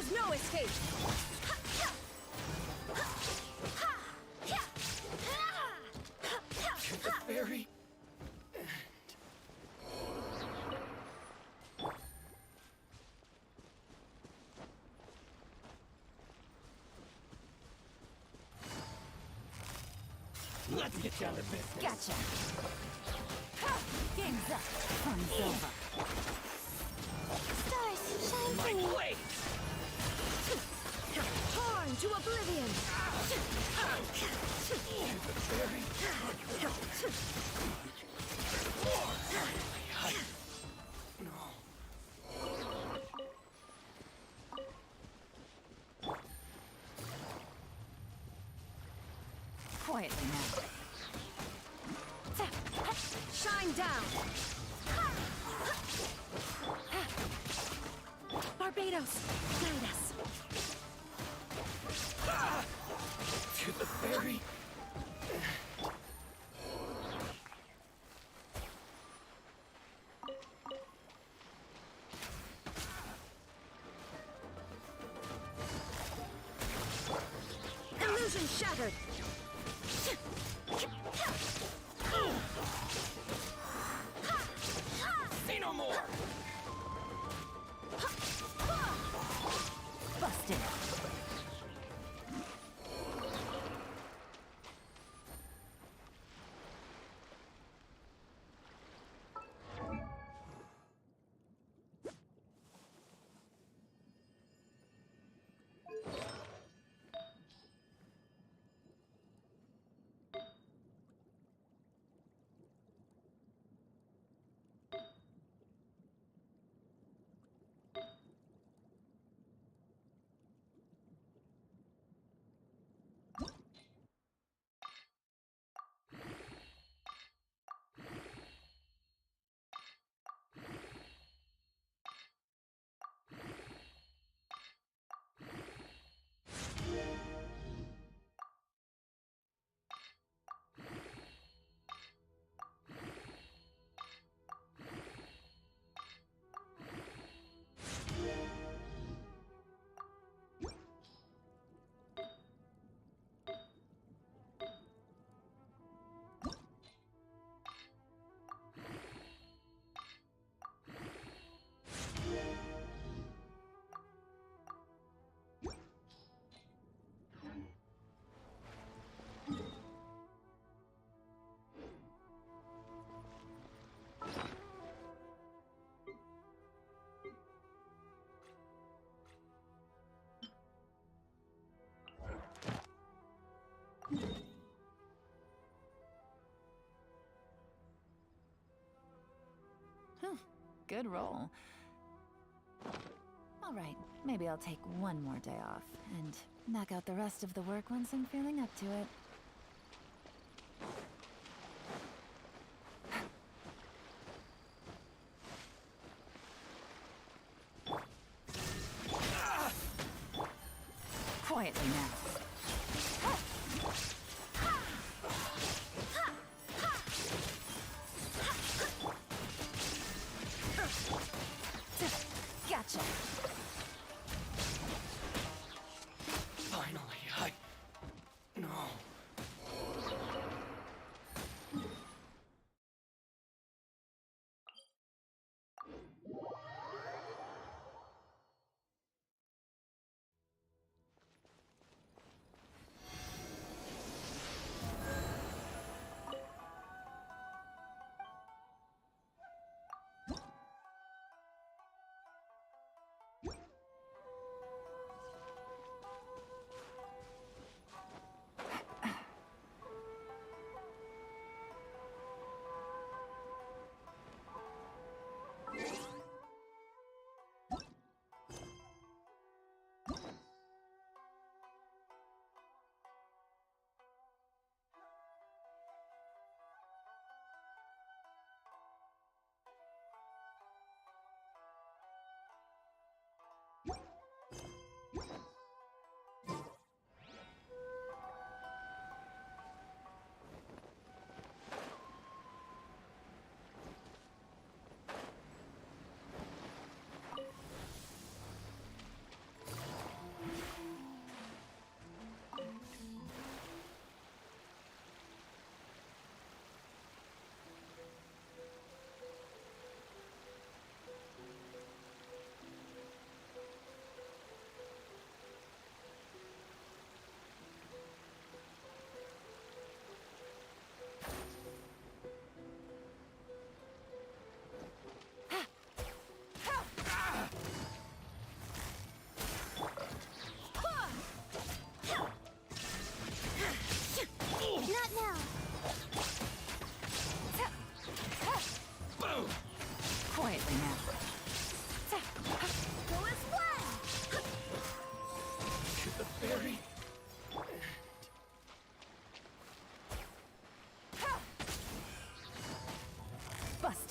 is no escape! To the very end. Let's get down to business. Gotcha! Game's up! Fun's over! Stars, shine My for me! blade! Torn to oblivion! To the very No. Quietly now. Shine down! Barbados, guide us! To the very Illusion shattered! say no more. Busted! Good roll. All right, maybe I'll take one more day off and knock out the rest of the work once I'm feeling up to it. Quietly now. Gotcha. Finally, no.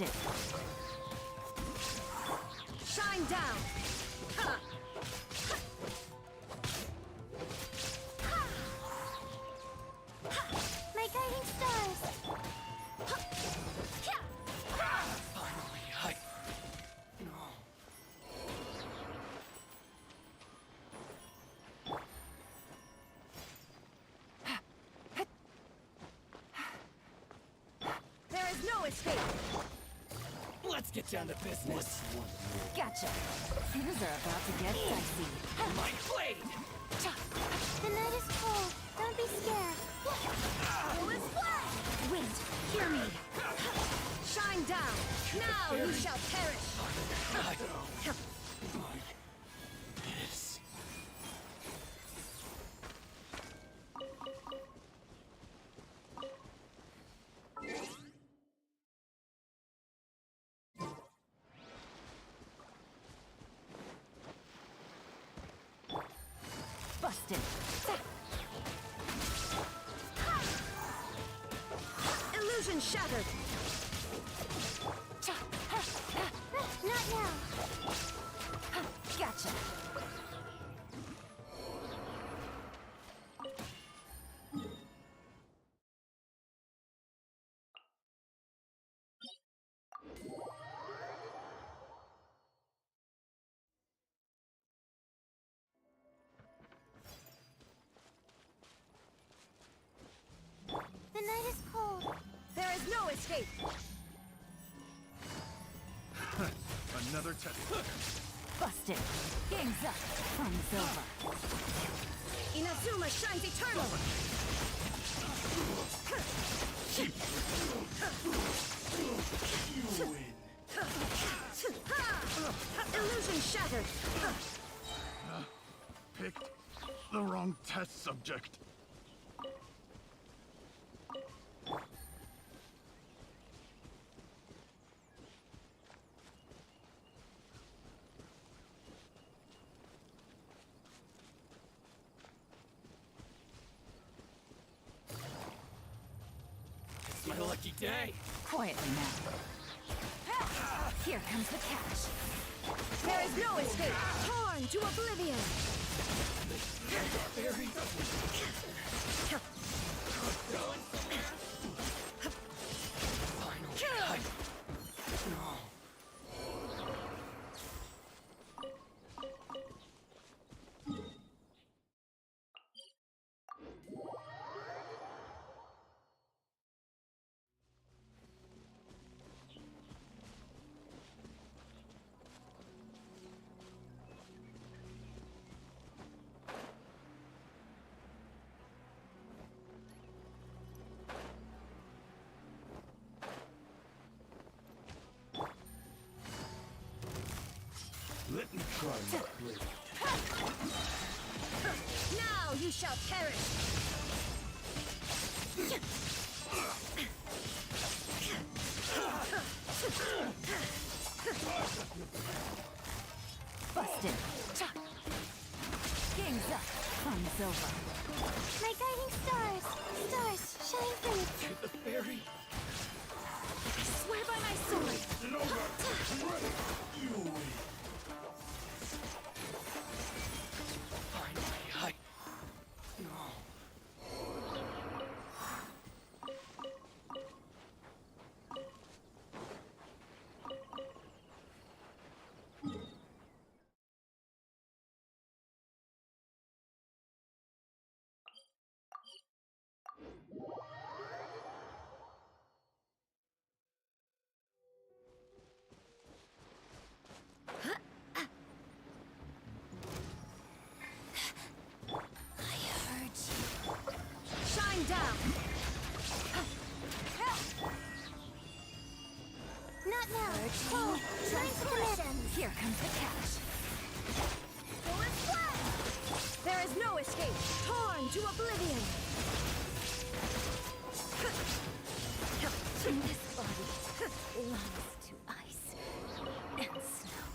Busted. Shine down! Ha! My guiding stars. Finally, No. There is no escape! Let's get down to business. Gotcha. Things are about to get dicey. My blade! The night is cold. Don't be scared. Wind, hear me! Shine down! Now you shall perish! This. Busted. Illusion shattered! Not now. Gotcha. The night is cold. There is no escape! Another test. Busted. Game's up. Fun's over. Inazuma shines eternal! Illusion shattered! Picked the wrong test subject. It's my lucky day. Quietly now. Here comes the catch. There is no escape! Torn to oblivion! Very Finally, No. Let me try my blade. Now you shall perish! Busted. Game's up. Fun's over. My guiding stars. Stars, shine for me. To the fairy. I swear by my sword! Finally, No. Shine down! Not now. Oh, time to commit. Here comes the catch. There is no escape! Torn to oblivion! This body belongs to ice and snow.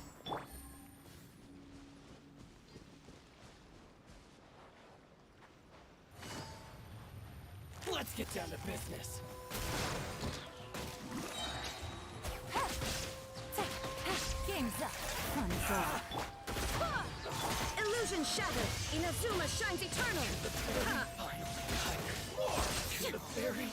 Let's get down to business. Fun's over. Illusion shattered. Inazuma shines eternal. Ha! Finally, I to the very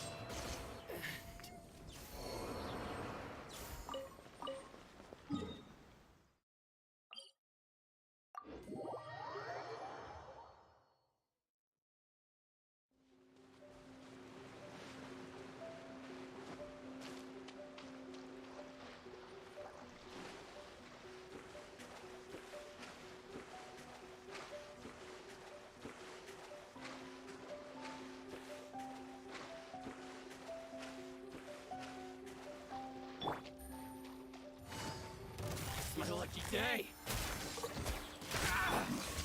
my lucky day.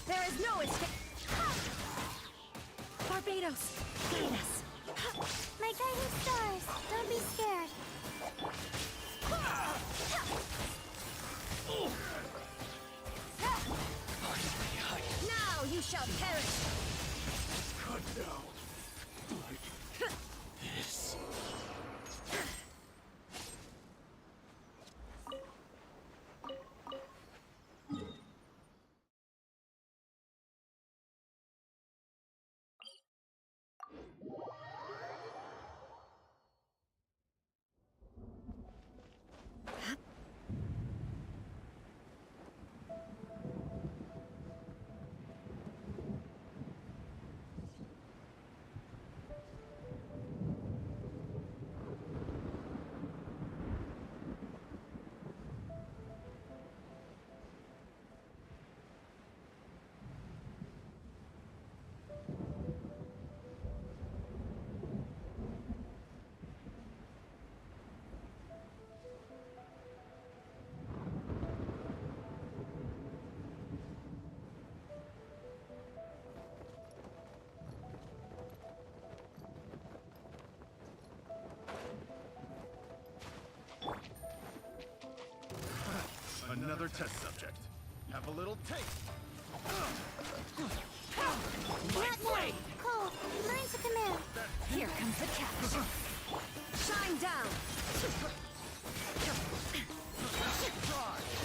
There is no escape. Barbados, lead us. My guiding stars, don't be scared. Finally, I Now you shall perish. Cut down. Like this. another test subject. Have a little taste. Not now. Cole, learn to command. Here comes the catch. Shine down.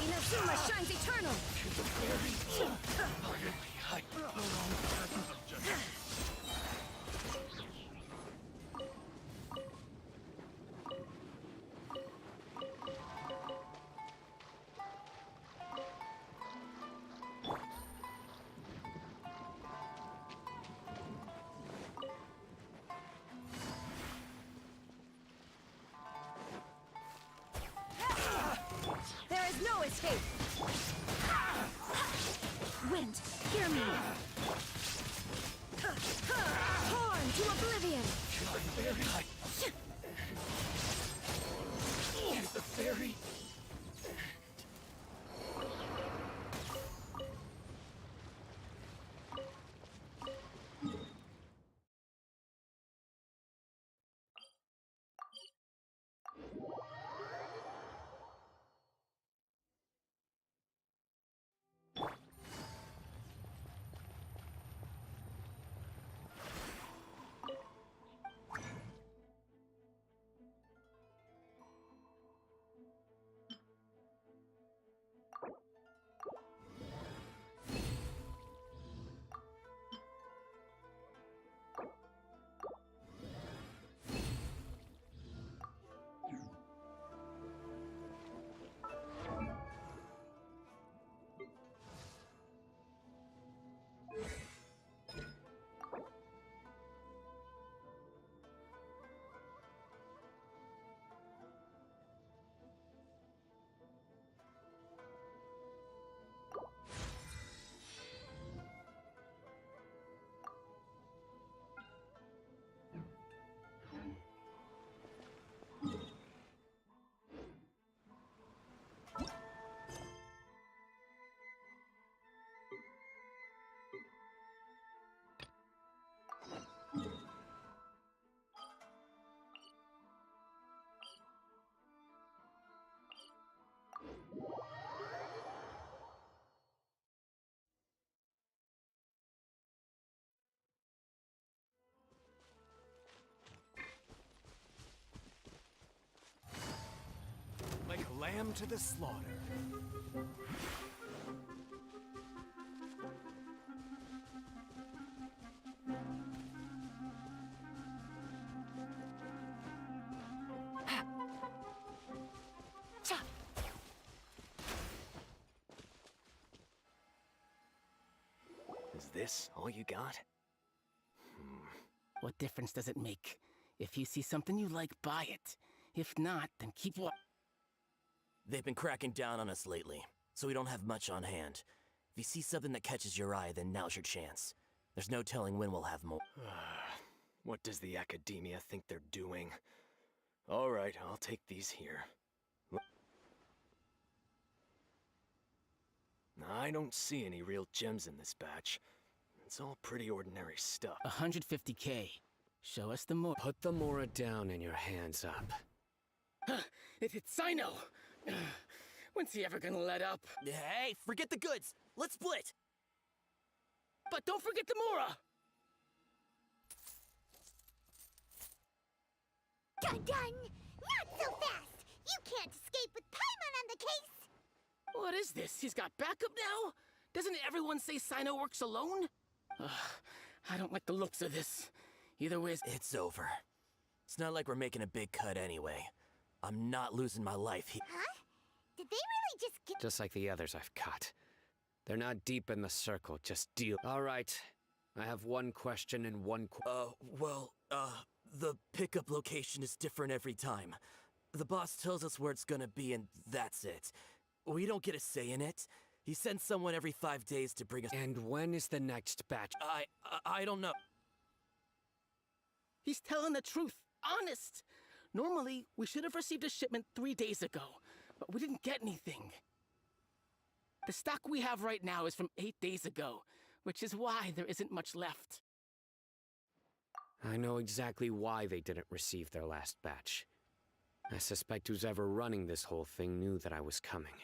Inazuma shines eternal. Finally, I The wrong test subject. There is no escape. Wind, hear me. Torn to oblivion. very high. The fairy. Like a lamb to the slaughter. Is this all you got? What difference does it make? If you see something you like, buy it. If not, then keep They've been cracking down on us lately, so we don't have much on hand. If you see something that catches your eye, then now's your chance. There's no telling when we'll have more. What does the academia think they're doing? All right, I'll take these here. I don't see any real gems in this batch. It's all pretty ordinary stuff. 150K. Show us the more. Put the Mora down and your hands up. It hit Sino! When's he ever gonna let up? Hey, forget the goods! Let's split! But don't forget the Mora! Dun-dun! Not so fast! You can't escape with Paimon on the case! What is this? He's got backup now? Doesn't everyone say Sino works alone? I don't like the looks of this. Either way, It's over. It's not like we're making a big cut anyway. I'm not losing my life here. Huh? Did they really just get— Just like the others I've caught. They're not deep in the circle, just deal. All right. I have one question and one The pickup location is different every time. The boss tells us where it's gonna be and that's it. We don't get a say in it. He sends someone every 5 days to bring us— And when is the next batch? I don't know. he's telling the truth. Honest. Normally, we should have received a shipment 3 days ago, but we didn't get anything. The stock we have right now is from 8 days ago, which is why there isn't much left. I know exactly why they didn't receive their last batch. I suspect who's ever running this whole thing knew that I was coming.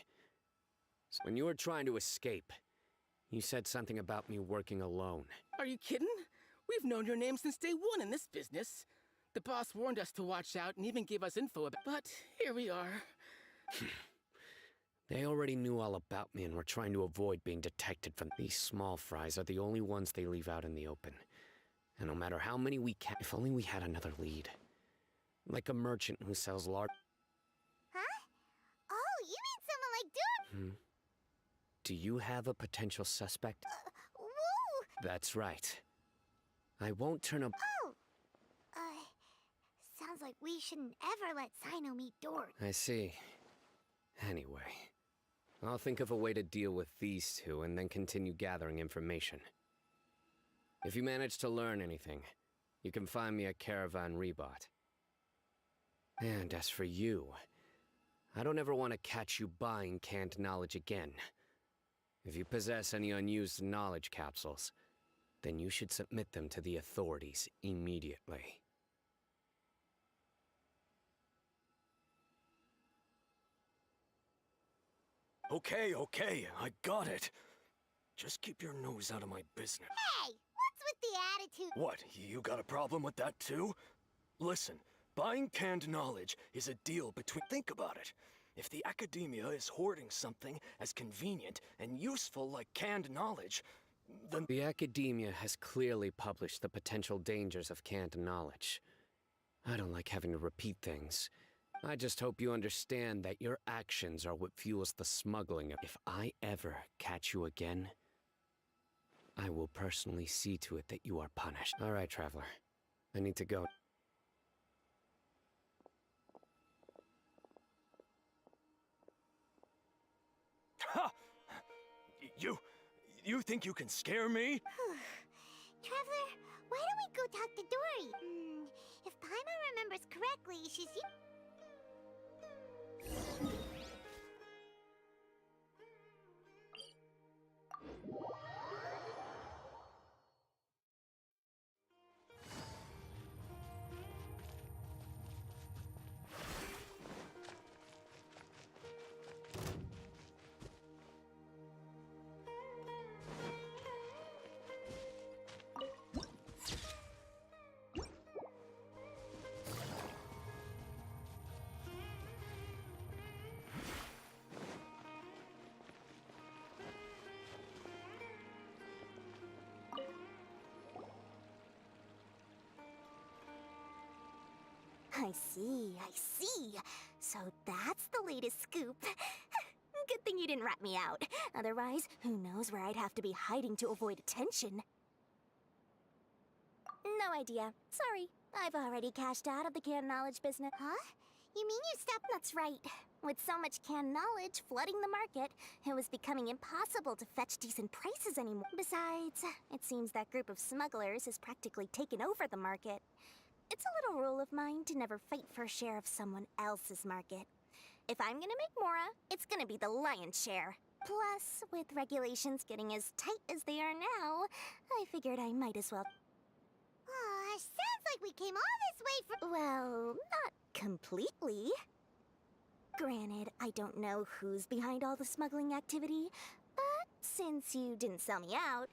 So when you were trying to escape, you said something about me working alone. Are you kidding? We've known your name since day one in this business. The boss warned us to watch out and even gave us info about— But here we are. They already knew all about me and were trying to avoid being detected from— These small fries are the only ones they leave out in the open. And no matter how many we catch— If only we had another lead. Like a merchant who sells large— Huh? Oh, you mean someone like Dude? Do you have a potential suspect? Woo! That's right. I won't turn a— Oh! Sounds like we shouldn't ever let Sino meet Dort. I see. Anyway, I'll think of a way to deal with these two and then continue gathering information. If you manage to learn anything, you can find me at Caravan Rebot. And as for you, I don't ever want to catch you buying canned knowledge again. If you possess any unused knowledge capsules, then you should submit them to the authorities immediately. Okay, I got it. Just keep your nose out of my business. Hey! What's with the attitude? What, you got a problem with that too? Listen, buying canned knowledge is a deal between— Think about it. If the academia is hoarding something as convenient and useful like canned knowledge, then— The academia has clearly published the potential dangers of canned knowledge. I don't like having to repeat things. I just hope you understand that your actions are what fuels the smuggling of— If I ever catch you again, I will personally see to it that you are punished. All right, Traveler. I need to go. Ha! You think you can scare me? Traveler, why don't we go talk to Dory? If Paimon remembers correctly, she's— I see. So that's the latest scoop. Good thing you didn't rat me out. Otherwise, who knows where I'd have to be hiding to avoid attention. No idea. Sorry. I've already cashed out of the canned knowledge business. Huh? You mean you stopped? That's right. With so much canned knowledge flooding the market, it was becoming impossible to fetch decent prices anymore. Besides, it seems that group of smugglers has practically taken over the market. It's a little rule of mine to never fight for a share of someone else's market. If I'm gonna make Mora, it's gonna be the lion's share. Plus, with regulations getting as tight as they are now, I figured I might as well. Sounds like we came all this way for— Well, not completely. Granted, I don't know who's behind all the smuggling activity, but since you didn't sell me out,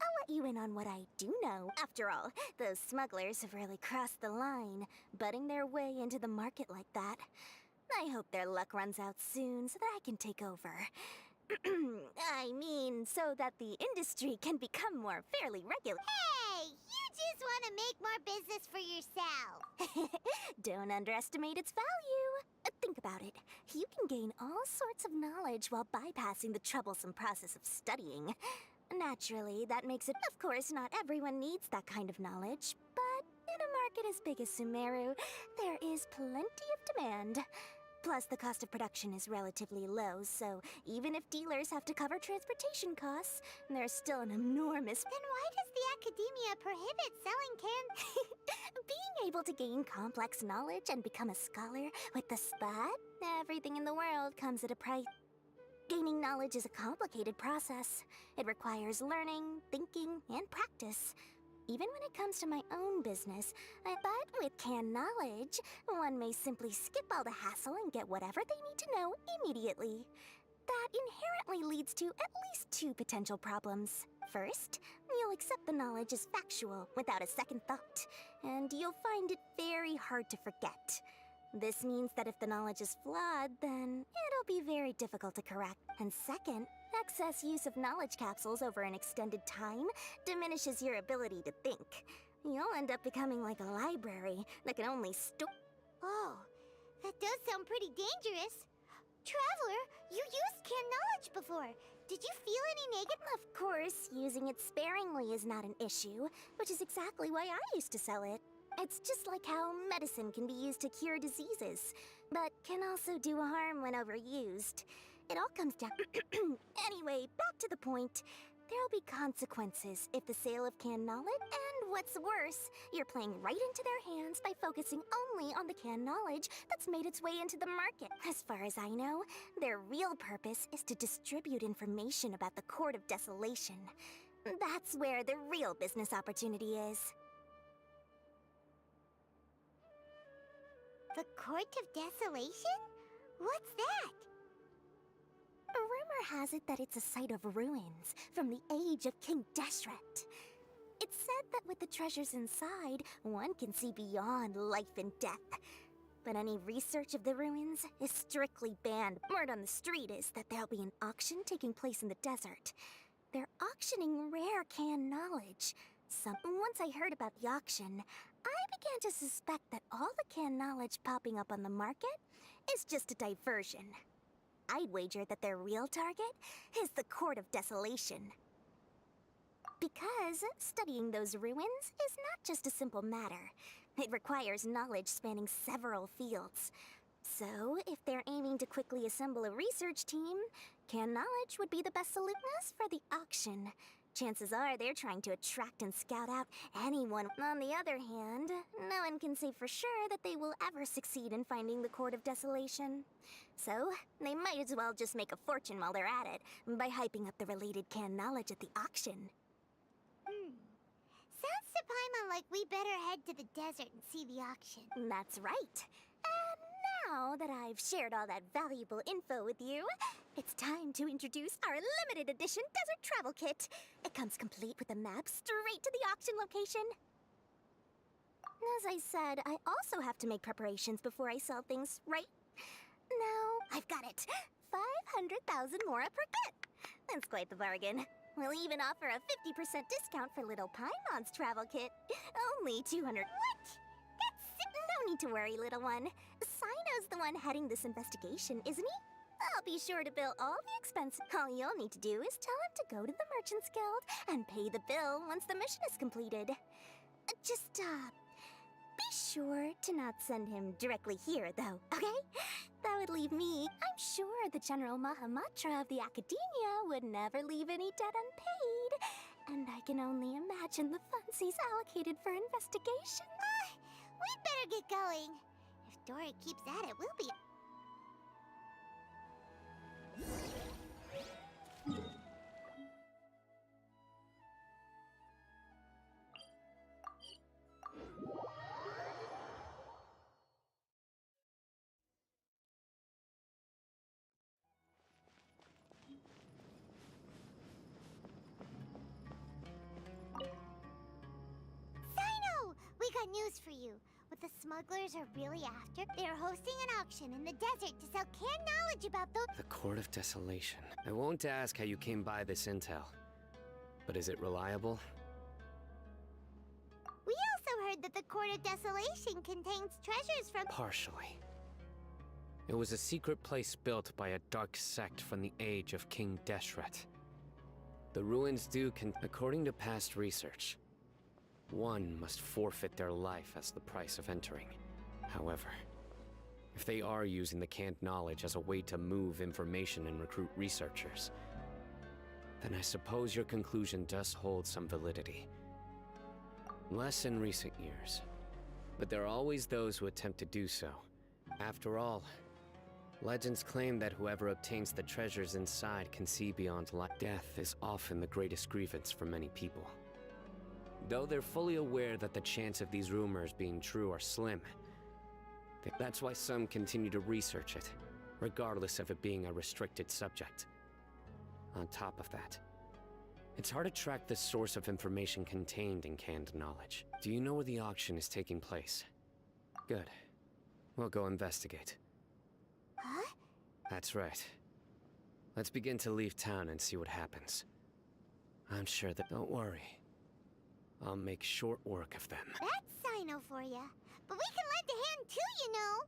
I'll let you in on what I do know. After all, those smugglers have really crossed the line, butting their way into the market like that. I hope their luck runs out soon so that I can take over. I mean, so that the industry can become more fairly regular. Hey, you just want to make more business for yourself. Don't underestimate its value. Think about it. You can gain all sorts of knowledge while bypassing the troublesome process of studying. Naturally, that makes it— Of course, not everyone needs that kind of knowledge, but in a market as big as Sumeru, there is plenty of demand. Plus, the cost of production is relatively low, so even if dealers have to cover transportation costs, there's still an enormous— Then why does the academia prohibit selling Being able to gain complex knowledge and become a scholar with the spot, everything in the world comes at a price. Gaining knowledge is a complicated process. It requires learning, thinking, and practice. Even when it comes to my own business, but with canned knowledge, one may simply skip all the hassle and get whatever they need to know immediately. That inherently leads to at least two potential problems. First, you'll accept the knowledge as factual without a second thought, and you'll find it very hard to forget. This means that if the knowledge is flawed, then it'll be very difficult to correct. And second, excess use of knowledge capsules over an extended time diminishes your ability to think. You'll end up becoming like a library that can only store— Oh, that does sound pretty dangerous. Traveler, you used canned knowledge before. Did you feel any negative— Of course, using it sparingly is not an issue, which is exactly why I used to sell it. It's just like how medicine can be used to cure diseases, but can also do harm when overused. It all comes down— Anyway, back to the point. There'll be consequences if the sale of canned knowledge— And what's worse, you're playing right into their hands by focusing only on the canned knowledge that's made its way into the market. As far as I know, their real purpose is to distribute information about the Court of Desolation. That's where the real business opportunity is. The Court of Desolation? What's that? A rumor has it that it's a site of ruins from the age of King Deshret. It's said that with the treasures inside, one can see beyond life and death. But any research of the ruins is strictly banned. Word on the street is that there'll be an auction taking place in the desert. They're auctioning rare canned knowledge. Once I heard about the auction, I began to suspect that all the canned knowledge popping up on the market is just a diversion. I'd wager that their real target is the Court of Desolation. Because studying those ruins is not just a simple matter. It requires knowledge spanning several fields. So, if they're aiming to quickly assemble a research team, canned knowledge would be the best solution. As for the auction, chances are they're trying to attract and scout out anyone. On the other hand, no one can say for sure that they will ever succeed in finding the Court of Desolation. So, they might as well just make a fortune while they're at it by hyping up the related canned knowledge at the auction. Sounds to Paimon like we better head to the desert and see the auction. That's right. And now that I've shared all that valuable info with you, it's time to introduce our limited edition desert travel kit. It comes complete with a map straight to the auction location. As I said, I also have to make preparations before I sell things, right? Now, I've got it. 500,000 Mora per kit. That's quite the bargain. We'll even offer a 50% discount for little Paimon's travel kit. Only 200. What? That's— No, No need to worry, little one. Sino's the one heading this investigation, isn't he? I'll be sure to bill all the expenses. All you'll need to do is tell him to go to the Merchants Guild and pay the bill once the mission is completed. Just, be sure to not send him directly here, though, okay? That would leave me. I'm sure the General Mahamatra of the Academia would never leave any debt unpaid. And I can only imagine the funds he's allocated for investigation. We'd better get going. If Dora keeps at it, we'll be... Sino! We got news for you. What the smugglers are really after, they're hosting an auction in the desert to sell canned knowledge about those... The Court of Desolation. I won't ask how you came by this intel. But is it reliable? We also heard that the Court of Desolation contains treasures from... Partially. It was a secret place built by a dark sect from the age of King Deshret. The ruins according to past research, one must forfeit their life as the price of entering. However, if they are using the canned knowledge as a way to move information and recruit researchers, then I suppose your conclusion does hold some validity. Less in recent years, but there are always those who attempt to do so. After all, legends claim that whoever obtains the treasures inside can see beyond life. Death is often the greatest grievance for many people. Though they're fully aware that the chance of these rumors being true are slim, that's why some continue to research it, regardless of it being a restricted subject. On top of that, it's hard to track the source of information contained in canned knowledge. Do you know where the auction is taking place? Good. We'll go investigate. Huh? That's right. Let's begin to leave town and see what happens. I'm sure that... Don't worry. I'll make short work of them. That's Sino for ya. But we can lend a hand too, you know.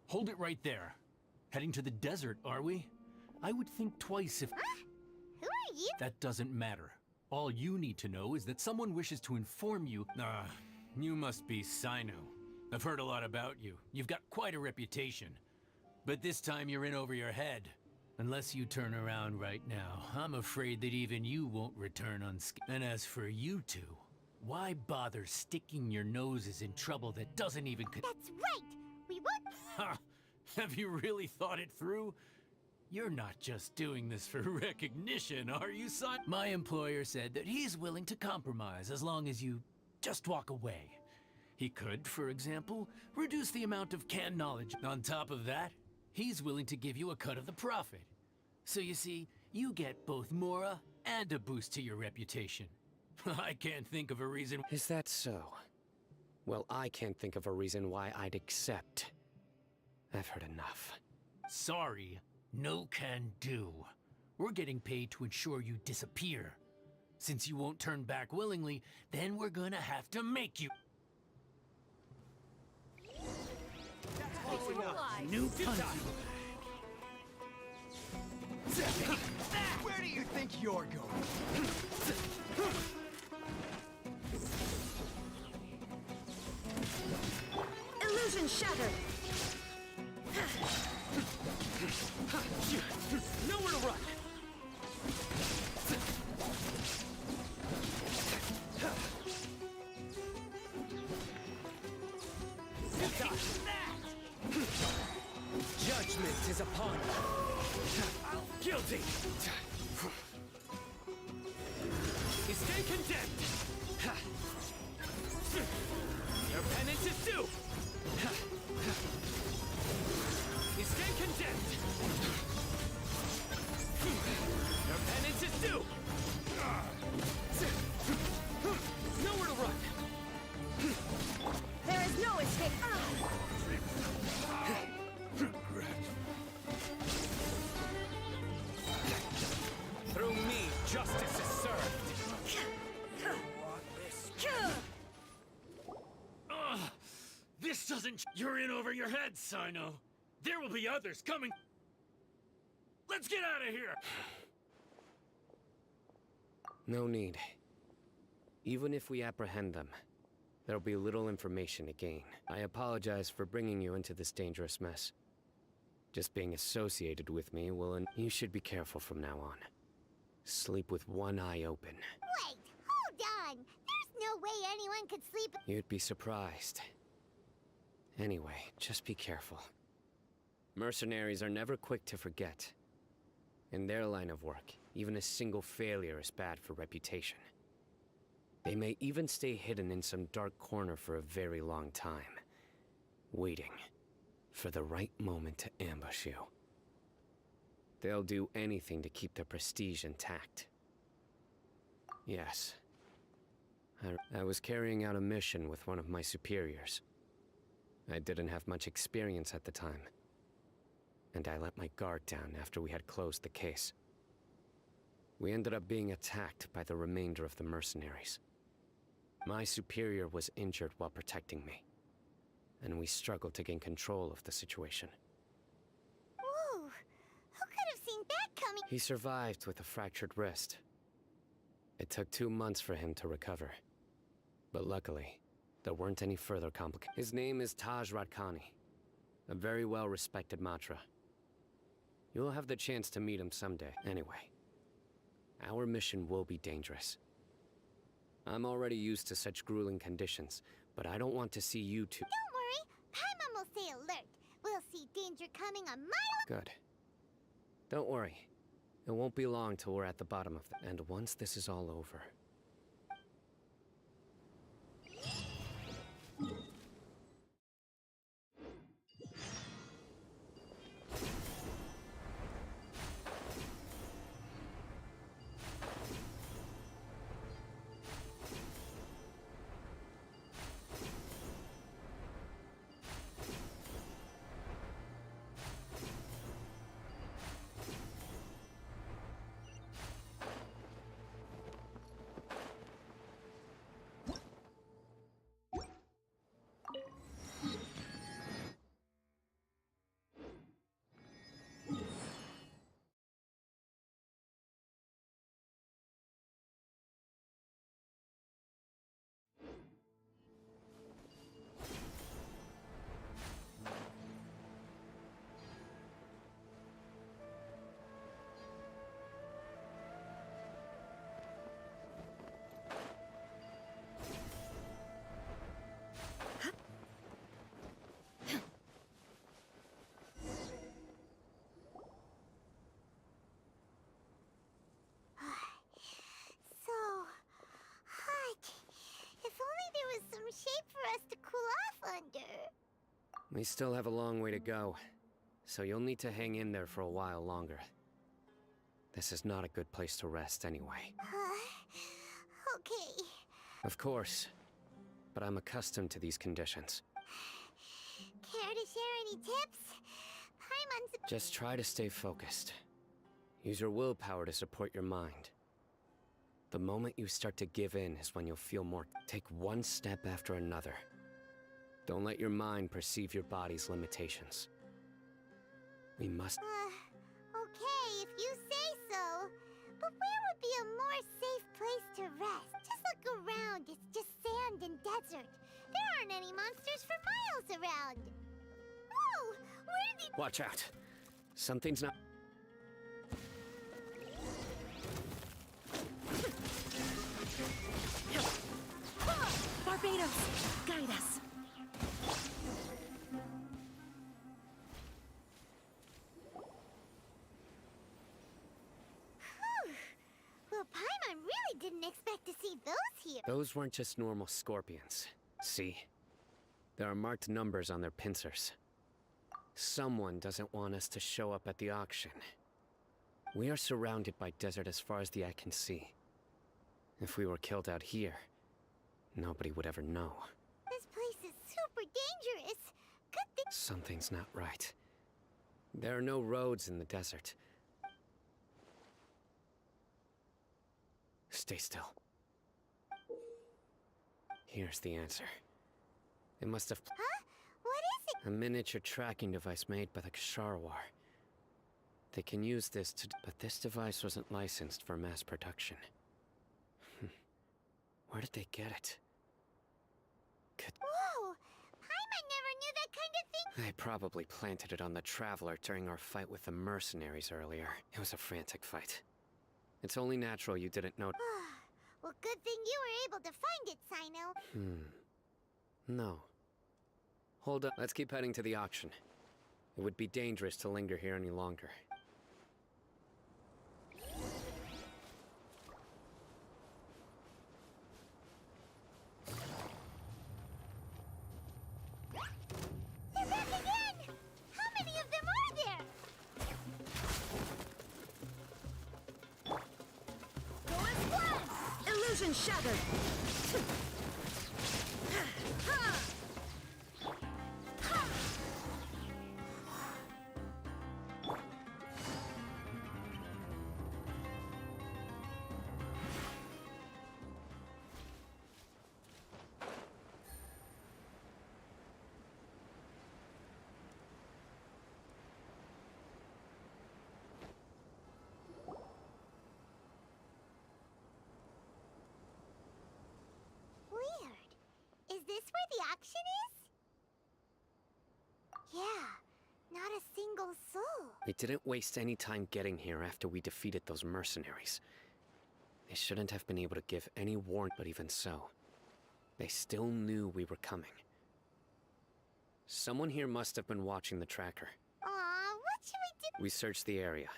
Hold it right there. Heading to the desert, are we? I would think twice if... Who are you? That doesn't matter. All you need to know is that someone wishes to inform you... you must be Sino. I've heard a lot about you. You've got quite a reputation. But this time you're in over your head. Unless you turn around right now, I'm afraid that even you won't return unscathed. And as for you two, why bother sticking your noses in trouble that doesn't even... That's right! We would... Ha! Have you really thought it through? You're not just doing this for recognition, are you, son? My employer said that he's willing to compromise as long as you just walk away. He could, for example, reduce the amount of canned knowledge. On top of that, he's willing to give you a cut of the profit. So you see, you get both Mora and a boost to your reputation. I can't think of a reason... Is that so? Well, I can't think of a reason why I'd accept. I've heard enough. Sorry, no can do. We're getting paid to ensure you disappear. Since you won't turn back willingly, then we're gonna have to make you... New punch. Where do you think you're going? Illusion shattered! Nowhere to run! Judgment is upon you. Guilty! You stay condemned! Your penance is due! You stay condemned! Your penance is due! Nowhere to run! There is no escape. Through me, justice is served! This doesn't... You're in over your head, Sino. There will be others coming. Let's get out of here! No need. Even if we apprehend them, there'll be little information to gain. I apologize for bringing you into this dangerous mess. Just being associated with me will... You should be careful from now on. Sleep with one eye open. Wait, hold on! There's no way anyone could sleep. You'd be surprised. Anyway, just be careful. Mercenaries are never quick to forget. In their line of work, even a single failure is bad for reputation. They may even stay hidden in some dark corner for a very long time, waiting for the right moment to ambush you. They'll do anything to keep their prestige intact. Yes. I was carrying out a mission with one of my superiors. I didn't have much experience at the time, and I let my guard down after we had closed the case. We ended up being attacked by the remainder of the mercenaries. My superior was injured while protecting me, and we struggled to gain control of the situation. Whoa! Who could have seen that coming? He survived with a fractured wrist. It took 2 months for him to recover, but luckily, there weren't any further complications. His name is Taj Radkani, a very well-respected Matra. You'll have the chance to meet him someday. Anyway, our mission will be dangerous. I'm already used to such grueling conditions, but I don't want to see you two... Don't worry, Paimon will stay alert. We'll see danger coming a mile... Good. Don't worry. It won't be long till we're at the bottom of the... And once this is all over... shape for us to cool off under. We still have a long way to go, so you'll need to hang in there for a while longer. This is not a good place to rest anyway. Okay. Of course, but I'm accustomed to these conditions. Care to share any tips? Paimon's... Just try to stay focused. Use your willpower to support your mind. The moment you start to give in is when you'll feel more. Take one step after another. Don't let your mind perceive your body's limitations. We must... Okay, if you say so. But where would be a more safe place to rest? Just look around. It's just sand and desert. There aren't any monsters for miles around. Whoa! Where did... Watch out. Something's not... Barbados, guide us. Those weren't just normal scorpions. See? There are marked numbers on their pincers. Someone doesn't want us to show up at the auction. We are surrounded by desert as far as the eye can see. If we were killed out here, nobody would ever know. This place is super dangerous. Good thing. Something's not right. There are no roads in the desert. Stay still. Here's the answer. They must have... Huh? What is it? A miniature tracking device made by the Ksharwar. They can use this to... But this device wasn't licensed for mass production. Where did they get it? Whoa! Paimon never knew that kind of thing. They probably planted it on the Traveler during our fight with the mercenaries earlier. It was a frantic fight. It's only natural you didn't know... Well, good thing you were able to find it, Sino. No. Hold up. Let's keep heading to the auction. It would be dangerous to linger here any longer. They're back again! How many of them are there? Go and fly! Illusion shattered! Weird. Is this where the auction is? Yeah, not a single soul. They didn't waste any time getting here after we defeated those mercenaries. They shouldn't have been able to give any warning, but even so, they still knew we were coming. Someone here must have been watching the tracker. Aw, what should we do? We searched the area.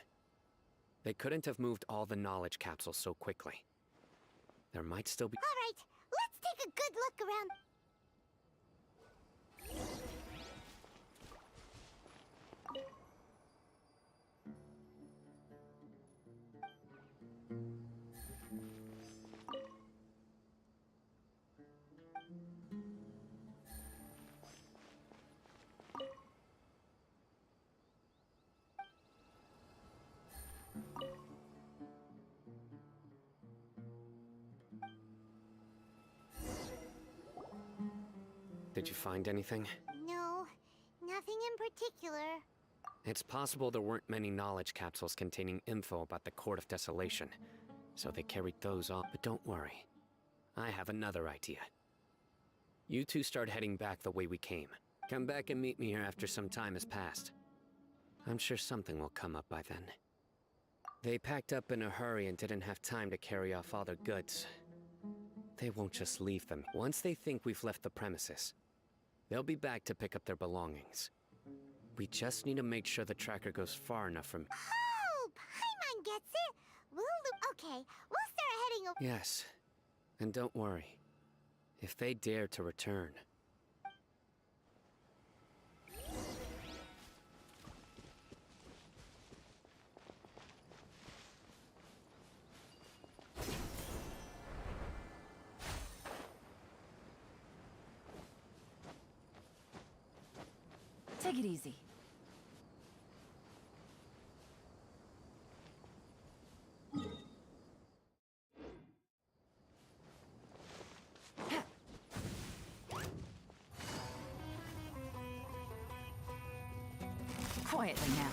They couldn't have moved all the knowledge capsules so quickly. There might still be... All right, let's take a good look around. Did you find anything? No, nothing in particular. It's possible there weren't many knowledge capsules containing info about the Court of Desolation, so they carried those off. But don't worry. I have another idea. You two start heading back the way we came. Come back and meet me here after some time has passed. I'm sure something will come up by then. They packed up in a hurry and didn't have time to carry off all their goods. They won't just leave them. Once they think we've left the premises, they'll be back to pick up their belongings. We just need to make sure the tracker goes far enough from... Oh, Paimon gets it. Okay, we'll start heading over. Yes. And don't worry. If they dare to return... Take it easy. Quietly now.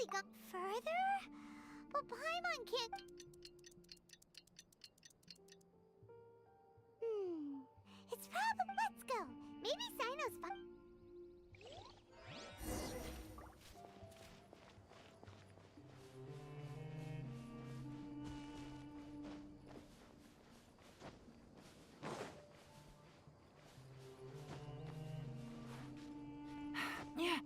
really go further? But Paimon can't... It's probably... Let's go. Maybe Sino's fine. Yeah.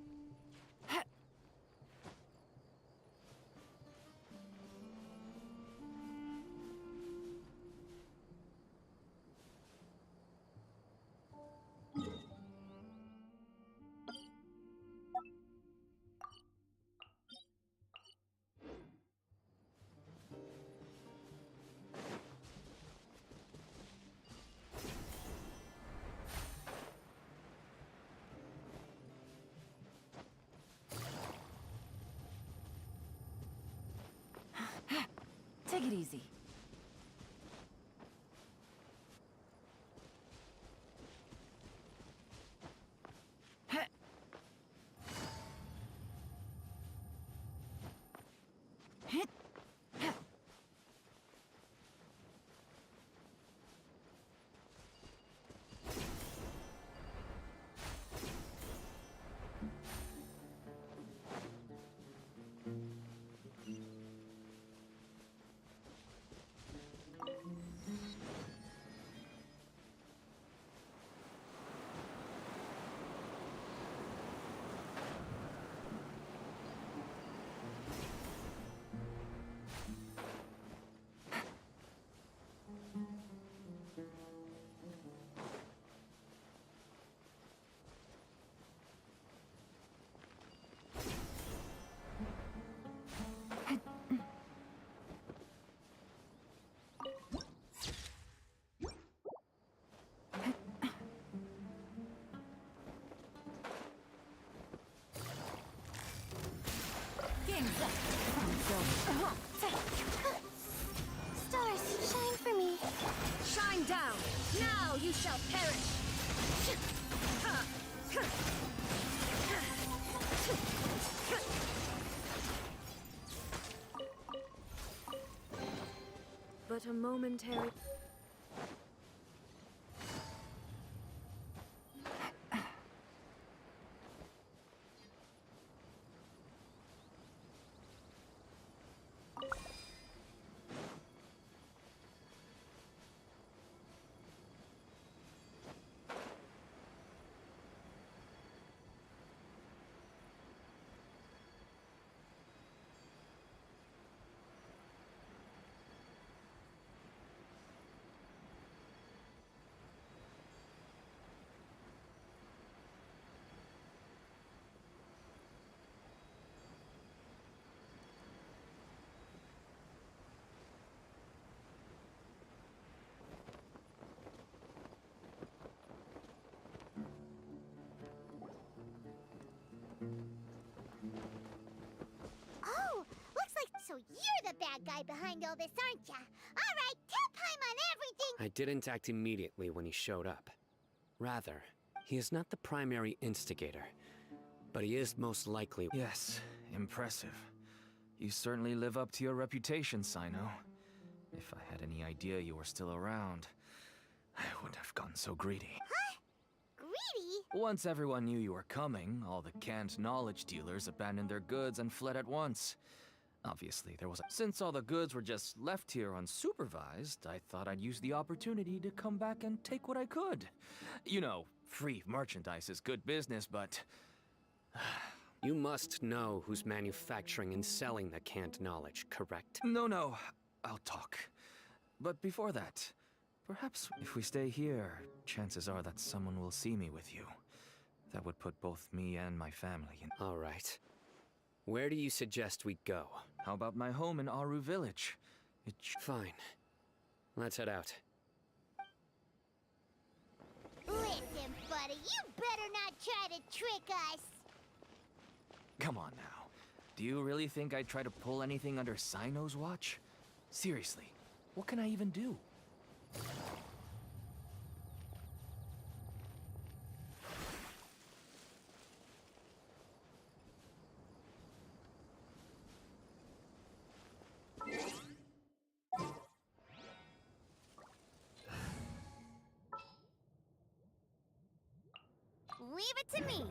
Take it easy. Stars, shine for me. Shine down! Now you shall perish! But a momentary... Oh, looks like... So you're the bad guy behind all this, aren't ya? All right, tell Paimon everything! I didn't act immediately when he showed up. Rather, he is not the primary instigator, but he is most likely... Yes, impressive. You certainly live up to your reputation, Sino. If I had any idea you were still around, I wouldn't have gotten so greedy. Huh? Greedy? Once everyone knew you were coming, all the canned knowledge dealers abandoned their goods and fled at once. Obviously, there was Since all the goods were just left here unsupervised, I thought I'd use the opportunity to come back and take what I could. You know, free merchandise is good business, but... You must know who's manufacturing and selling the canned knowledge, correct? No, I'll talk. But before that, perhaps if we stay here, chances are that someone will see me with you. That would put both me and my family in... All right. Where do you suggest we go? How about my home in Aru Village? Fine. Let's head out. Listen, buddy, you better not try to trick us! Come on now. Do you really think I'd try to pull anything under Sino's watch? Seriously, what can I even do? leave it to me.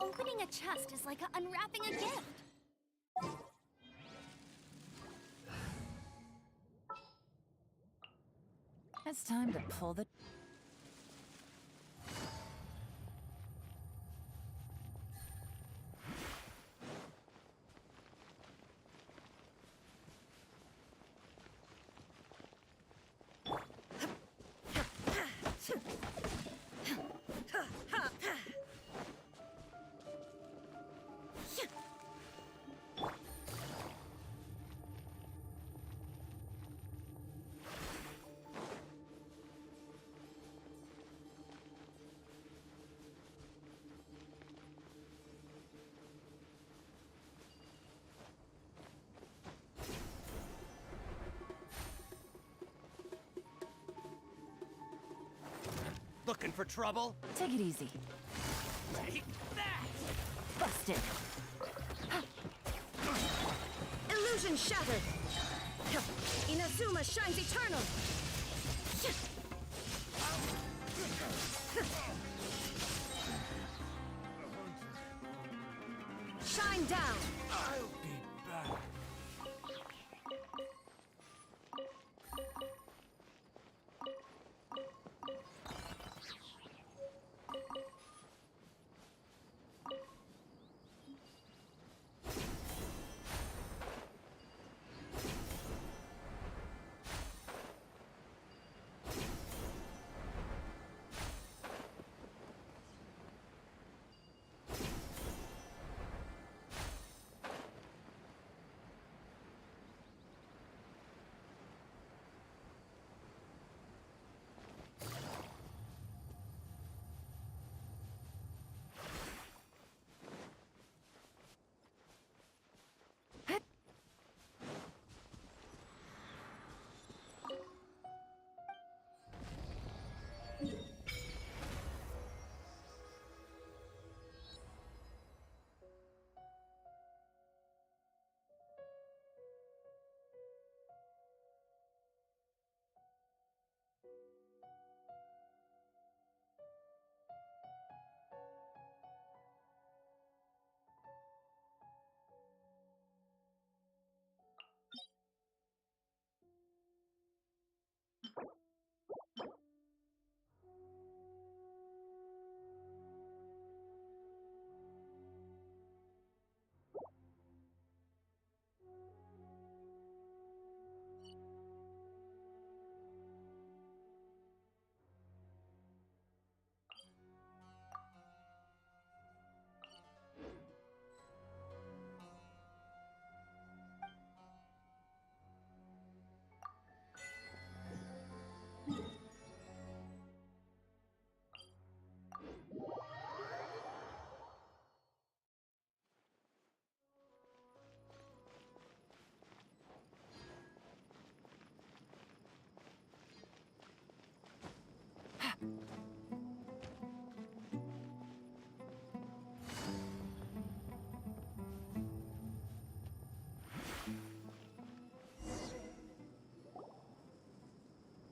Opening a chest is like unwrapping a gift. It's time to pull the... Looking for trouble? Take it easy. Take that! Busted. Illusion shattered. Inazuma shines eternal. Shine down. I'll be back.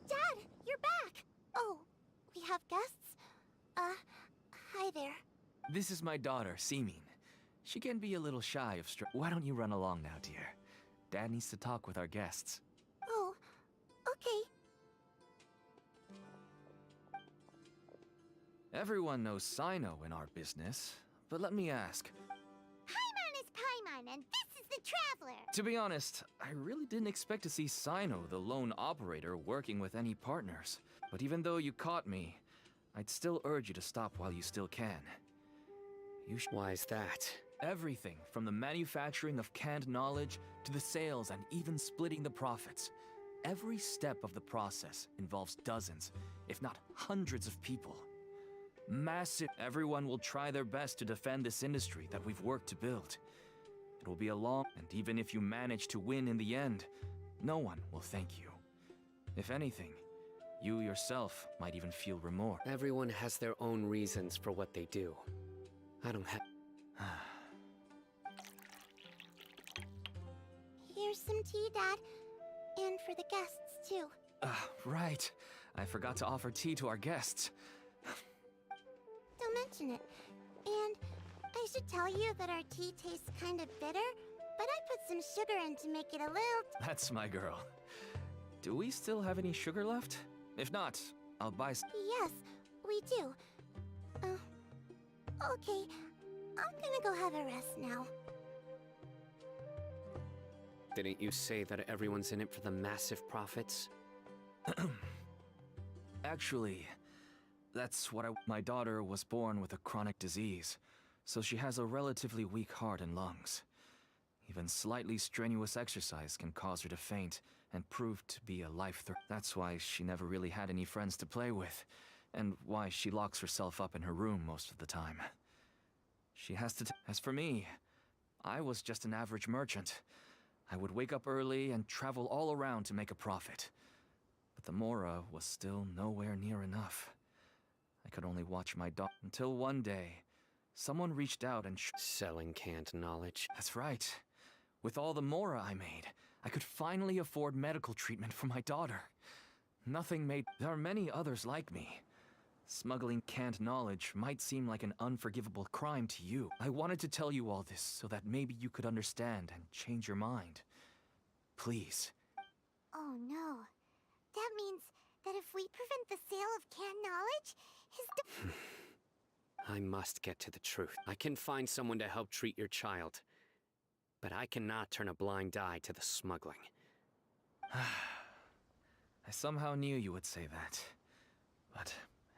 Dad, you're back. Oh, we have guests? Hi there. This is my daughter, Seeming. She can be a little shy of Why don't you run along now, dear? Dad needs to talk with our guests. Oh, okay. Everyone knows Sino in our business, but let me ask. Paimon is Paimon, and this is the Traveler. To be honest, I really didn't expect to see Sino, the lone operator, working with any partners. But even though you caught me, I'd still urge you to stop while you still can. Why is that? Everything from the manufacturing of canned knowledge to the sales and even splitting the profits. Every step of the process involves dozens, if not hundreds of people. Massive. Everyone will try their best to defend this industry that we've worked to build. It will be a long, and even if you manage to win in the end, no one will thank you. If anything, You yourself might even feel remorse. Everyone has their own reasons for what they do. I don't have. Here's some tea, Dad. And for the guests, too. Right. I forgot to offer tea to our guests. Don't mention it. And I should tell you that our tea tastes kind of bitter, but I put some sugar in to make it a little... That's my girl. Do we still have any sugar left? If not, I'll buy some. Yes, we do. Okay. I'm gonna go have a rest now. Didn't you say that everyone's in it for the massive profits? Actually, that's what my daughter was born with a chronic disease, so she has a relatively weak heart and lungs. Even slightly strenuous exercise can cause her to faint and prove to be a life-threat. That's why she never really had any friends to play with, and why she locks herself up in her room most of the time. She has to As for me, I was just an average merchant. I would wake up early and travel all around to make a profit. But the Mora was still nowhere near enough. I could only watch my daughter until one day, someone reached out and selling canned knowledge. That's right. With all the Mora I made, I could finally afford medical treatment for my daughter. Nothing made... There are many others like me. Smuggling canned knowledge might seem like an unforgivable crime to you. I wanted to tell you all this so that maybe you could understand and change your mind. Please. Oh no. That means that if we prevent the sale of canned knowledge, I must get to the truth. I can find someone to help treat your child. But I cannot turn a blind eye to the smuggling. I somehow knew you would say that. But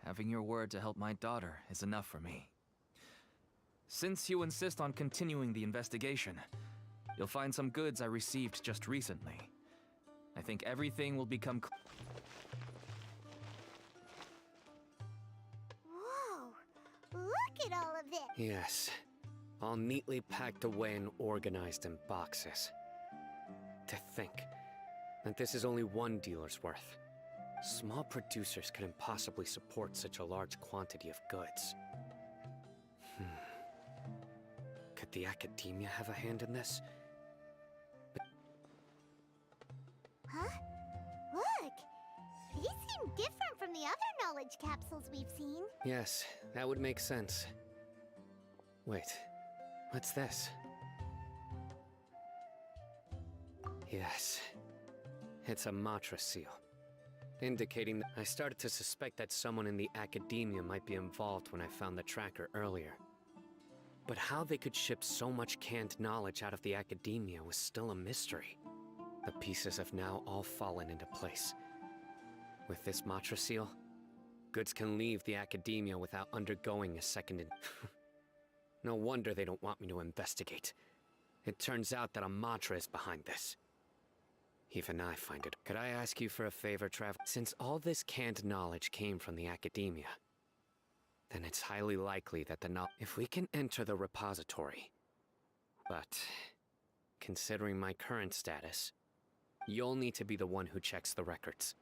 having your word to help my daughter is enough for me. Since you insist on continuing the investigation, you'll find some goods I received just recently. I think everything will become Whoa! Look at all of this! Yes. All neatly packed away and organized in boxes. To think that this is only one dealer's worth. Small producers couldn't possibly support such a large quantity of goods. Could the academia have a hand in this? Huh? Look! These seem different from the other knowledge capsules we've seen. Yes, that would make sense. Wait, what's this? Yes, it's a Matra seal, indicating that I started to suspect that someone in the academia might be involved when I found the tracker earlier. But how they could ship so much canned knowledge out of the academia was still a mystery. The pieces have now all fallen into place. With this Matra seal, goods can leave the academia without undergoing a second No wonder they don't want me to investigate. It turns out that a Matra is behind this. Even I find it. Could I ask you for a favor, Trav? Since all this canned knowledge came from the academia, then it's highly likely that if we can enter the repository. But, considering my current status, you'll need to be the one who checks the records.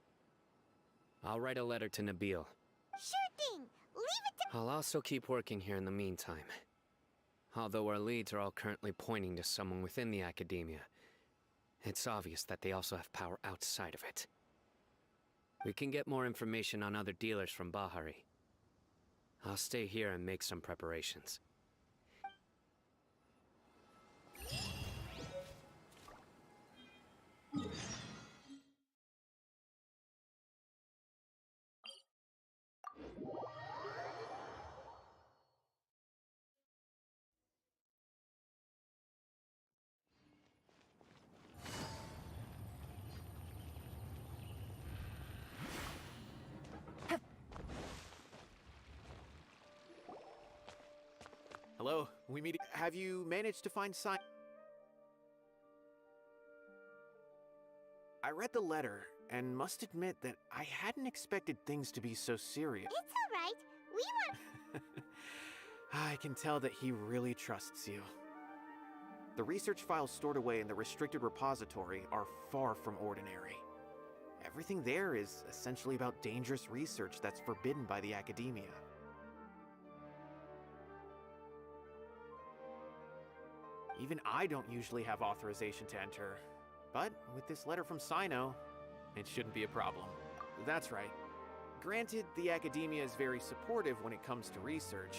I'll write a letter to Nabil. Sure thing! Leave it to- I'll also keep working here in the meantime. Although our leads are all currently pointing to someone within the academia, it's obvious that they also have power outside of it. We can get more information on other dealers from Bahari. I'll stay here and make some preparations. Hello, we meet. Have you managed to find sign? I read the letter and must admit that I hadn't expected things to be so serious. It's alright. We want- I can tell that he really trusts you. The research files stored away in the restricted repository are far from ordinary. Everything there is essentially about dangerous research that's forbidden by the academia. Even I don't usually have authorization to enter, but with this letter from Sino, it shouldn't be a problem. That's right. Granted, the academia is very supportive when it comes to research.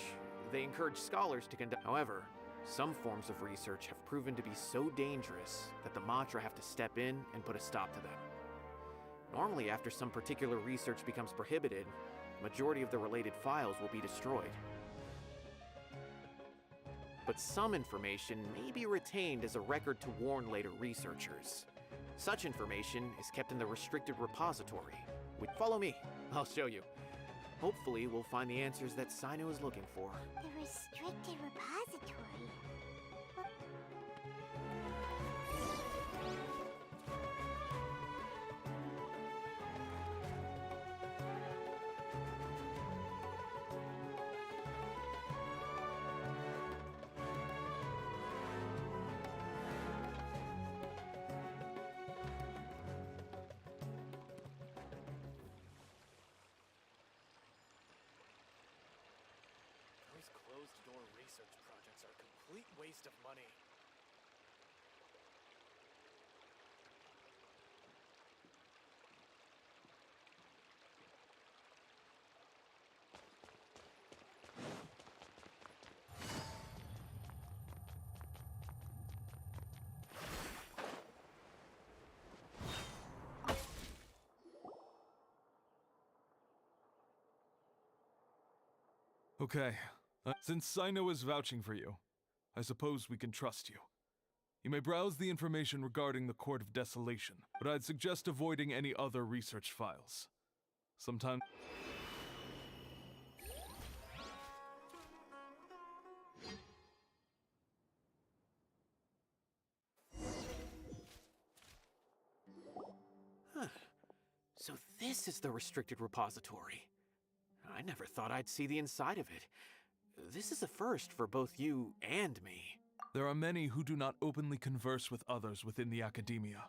They encourage scholars to conduct. However, some forms of research have proven to be so dangerous that the Matra have to step in and put a stop to them. Normally, after some particular research becomes prohibited, majority of the related files will be destroyed. But some information may be retained as a record to warn later researchers. Such information is kept in the restricted repository. Follow me, I'll show you. Hopefully, we'll find the answers that Sino is looking for. The restricted repository. Those closed-door research projects are a complete waste of money. Okay. Since Sino is vouching for you, I suppose we can trust you. You may browse the information regarding the Court of Desolation, but I'd suggest avoiding any other research files. Sometimes... Huh. So this is the restricted repository. I never thought I'd see the inside of it. This is a first for both you and me. There are many who do not openly converse with others within the academia.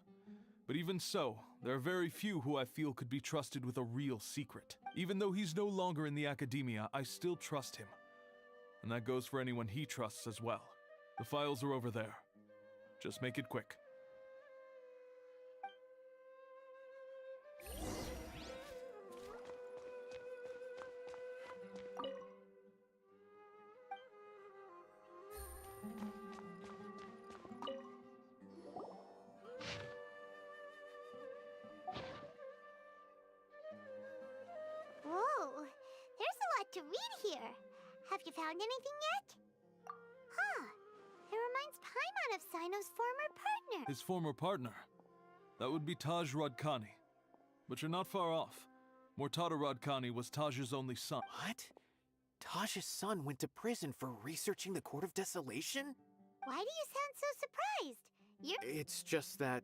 But even so, there are very few who I feel could be trusted with a real secret. Even though he's no longer in the academia, I still trust him. And that goes for anyone he trusts as well. The files are over there. Just make it quick. Whoa, there's a lot to read here. Have you found anything yet? Huh, it reminds Paimon of Sino's former partner. His former partner? That would be Taj Radkani. But you're not far off. Mortada Radkani was Taj's only son. What? Taj's son went to prison for researching the Court of Desolation? Why do you sound so surprised? It's just that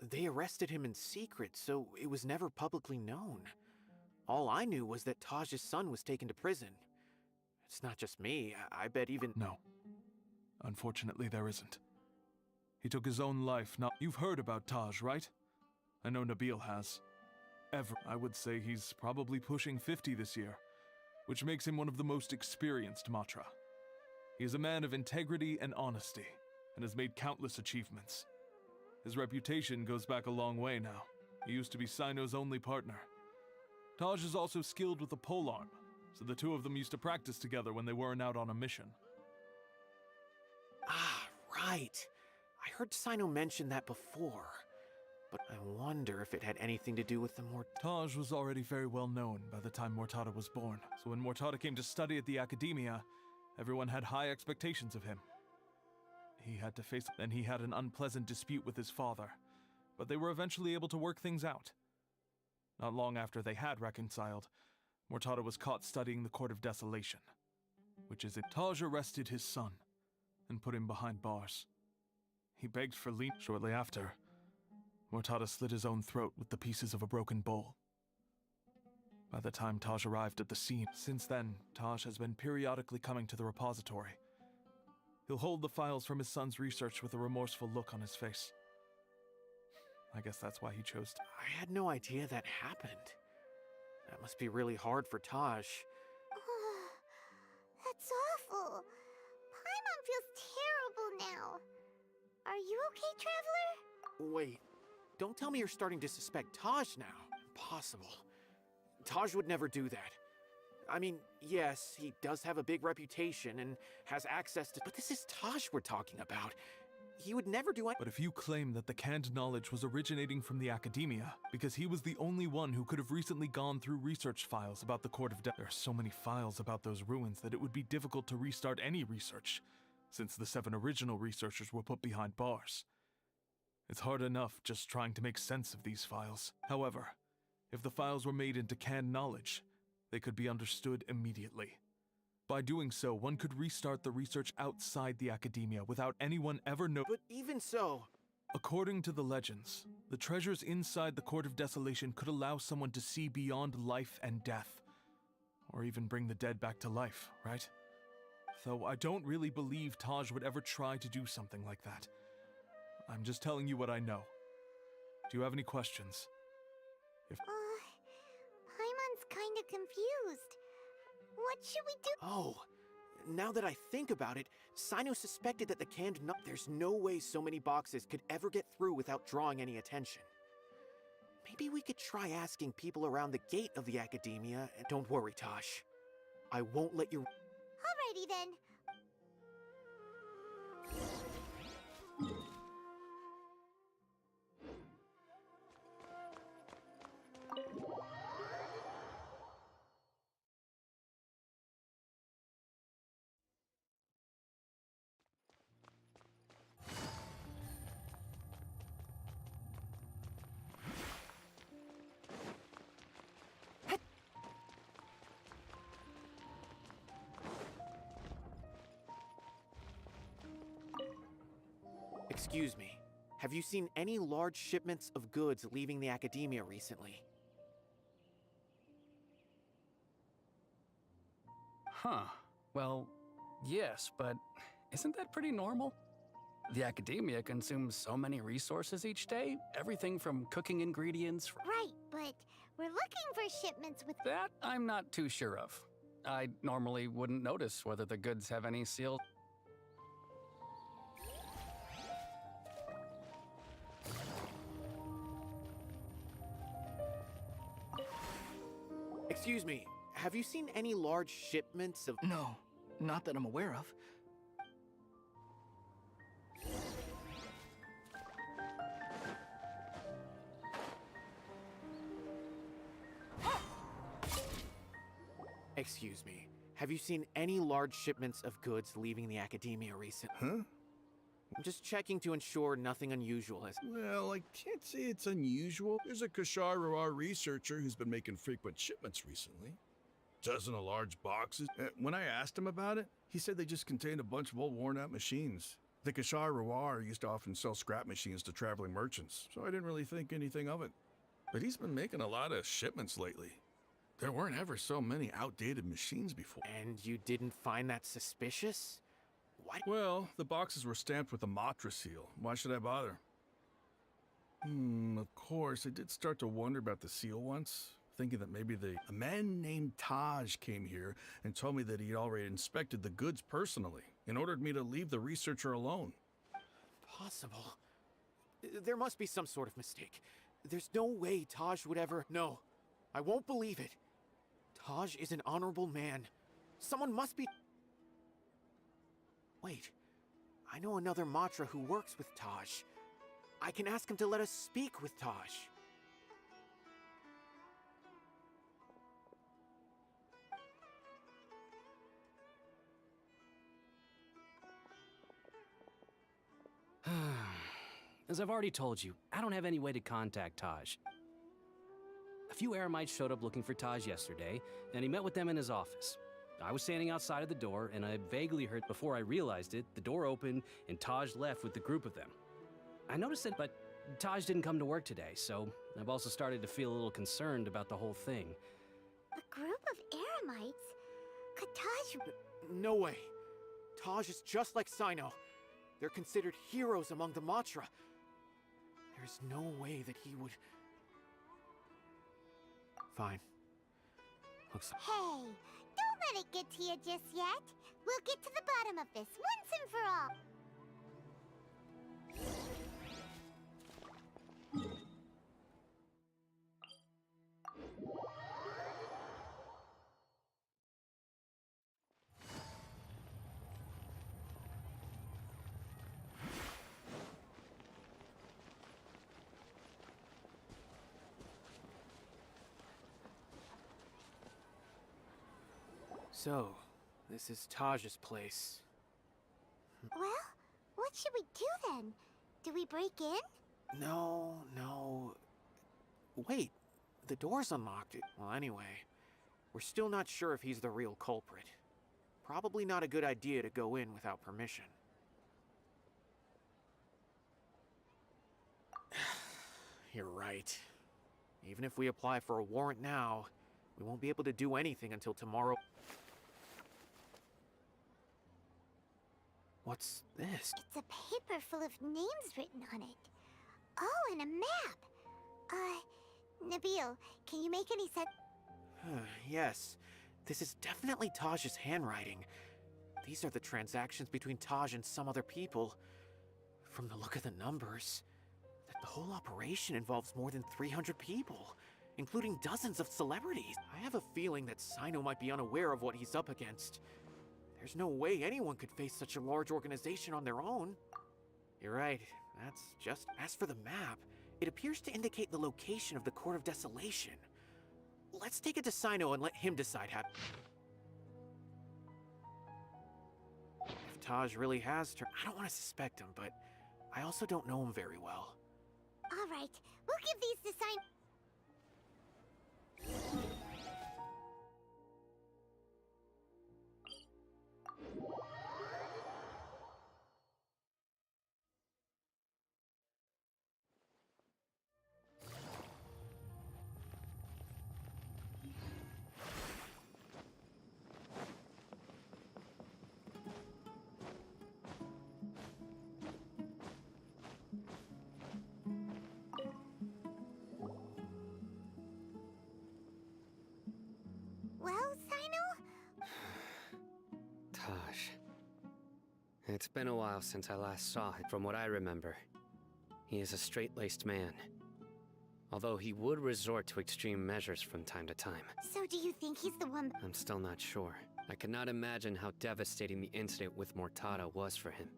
they arrested him in secret, so it was never publicly known. All I knew was that Taj's son was taken to prison. It's not just me, I bet even— No. Unfortunately, there isn't. He took his own life. Now, you've heard about Taj, right? I know Nabil has. I would say he's probably pushing 50 this year, which makes him one of the most experienced Matra. He is a man of integrity and honesty, and has made countless achievements. His reputation goes back a long way now. He used to be Sino's only partner. Taj is also skilled with the polearm, so the two of them used to practice together when they weren't out on a mission. Ah, right. I heard Sino mention that before. But I wonder if it had anything to do with the Taj was already very well known by the time Mortada was born, so when Mortada came to study at the academia, everyone had high expectations of him. Then he had an unpleasant dispute with his father, but they were eventually able to work things out. Not long after they had reconciled, Mortada was caught studying the Court of Desolation, which is it. Taj arrested his son and put him behind bars. He begged for leniency. Shortly after, Mortada slit his own throat with the pieces of a broken bowl. By the time Taj arrived at the scene, since then, Taj has been periodically coming to the repository. He'll hold the files from his son's research with a remorseful look on his face. I guess that's why he chose to. I had no idea that happened. That must be really hard for Taj. That's awful. Paimon feels terrible now. Are you okay, Traveler? Wait, don't tell me you're starting to suspect Taj now. Impossible. Taj would never do that. I mean, yes, he does have a big reputation and has access to... But this is Taj we're talking about. He would never do... But if you claim that the canned knowledge was originating from the academia, because he was the only one who could have recently gone through research files about the Court of Death, there are so many files about those ruins that it would be difficult to restart any research, since the 7 original researchers were put behind bars. It's hard enough just trying to make sense of these files. However, if the files were made into canned knowledge, they could be understood immediately. By doing so, one could restart the research outside the academia without anyone ever knowing. But even so... According to the legends, the treasures inside the Court of Desolation could allow someone to see beyond life and death, or even bring the dead back to life, right? Though I don't really believe Taj would ever try to do something like that. I'm just telling you what I know. Do you have any questions? Paimon's kinda confused. What should we do? Oh, now that I think about it, Sino suspected that the canned nut... There's no way so many boxes could ever get through without drawing any attention. Maybe we could try asking people around the gate of the academia, and don't worry, Tosh. I won't let you... Alrighty then. Excuse me. Have you seen any large shipments of goods leaving the academia recently? Huh. Well, yes, but isn't that pretty normal? The academia consumes so many resources each day, everything from cooking ingredients... Right, but we're looking for shipments with... That I'm not too sure of. I normally wouldn't notice whether the goods have any sealed... Excuse me, have you seen any large shipments of... No, not that I'm aware of. Excuse me, have you seen any large shipments of goods leaving the academia recently? Huh? I'm just checking to ensure nothing unusual has... Well, I can't say it's unusual. There's a Kashar researcher who's been making frequent shipments recently. Dozen of large boxes. When I asked him about it, he said they just contained a bunch of old worn-out machines. The Kashar used to often sell scrap machines to traveling merchants, so I didn't really think anything of it. But he's been making a lot of shipments lately. There weren't ever so many outdated machines before. And you didn't find that suspicious? Why? Well, the boxes were stamped with a Matra seal. Why should I bother? Of course, I did start to wonder about the seal once, thinking that maybe a man named Taj came here and told me that he'd already inspected the goods personally and ordered me to leave the researcher alone. Possible. There must be some sort of mistake. There's no way Taj would ever... No, I won't believe it. Taj is an honorable man. Someone must be... Wait, I know another Matra who works with Taj. I can ask him to let us speak with Taj. As I've already told you, I don't have any way to contact Taj. A few Eremites showed up looking for Taj yesterday, and he met with them in his office. I was standing outside of the door, and I vaguely heard before I realized it, the door opened, and Taj left with the group of them. I noticed it, but Taj didn't come to work today, so I've also started to feel a little concerned about the whole thing. A group of Eremites? Could Taj... No way. Taj is just like Sino. They're considered heroes among the Matra. There's no way that he would... Fine. Looks like... Hey, don't let it get to you just yet. We'll get to the bottom of this once and for all. So, this is Taj's place. Well, what should we do then? Do we break in? No. Wait, the door's unlocked. Well, anyway, we're still not sure if he's the real culprit. Probably not a good idea to go in without permission. You're right. Even if we apply for a warrant now, we won't be able to do anything until tomorrow. What's this? It's a paper full of names written on it. Oh, and a map. Nabil, can you make any sense? Yes, this is definitely Taj's handwriting. These are the transactions between Taj and some other people. From the look of the numbers, the whole operation involves more than 300 people, including dozens of celebrities. I have a feeling that Sino might be unaware of what he's up against. There's no way anyone could face such a large organization on their own. You're right, that's just... As for the map, it appears to indicate the location of the Court of Desolation. Let's take it to Sino and let him decide how... If Taj really has turned... I don't want to suspect him, but I also don't know him very well. All right, we'll give these to Sino. Well, Sino? Taj. It's been a while since I last saw him. From what I remember, he is a straight-laced man. Although he would resort to extreme measures from time to time. So do you think he's the one? I'm still not sure. I cannot imagine how devastating the incident with Mortada was for him.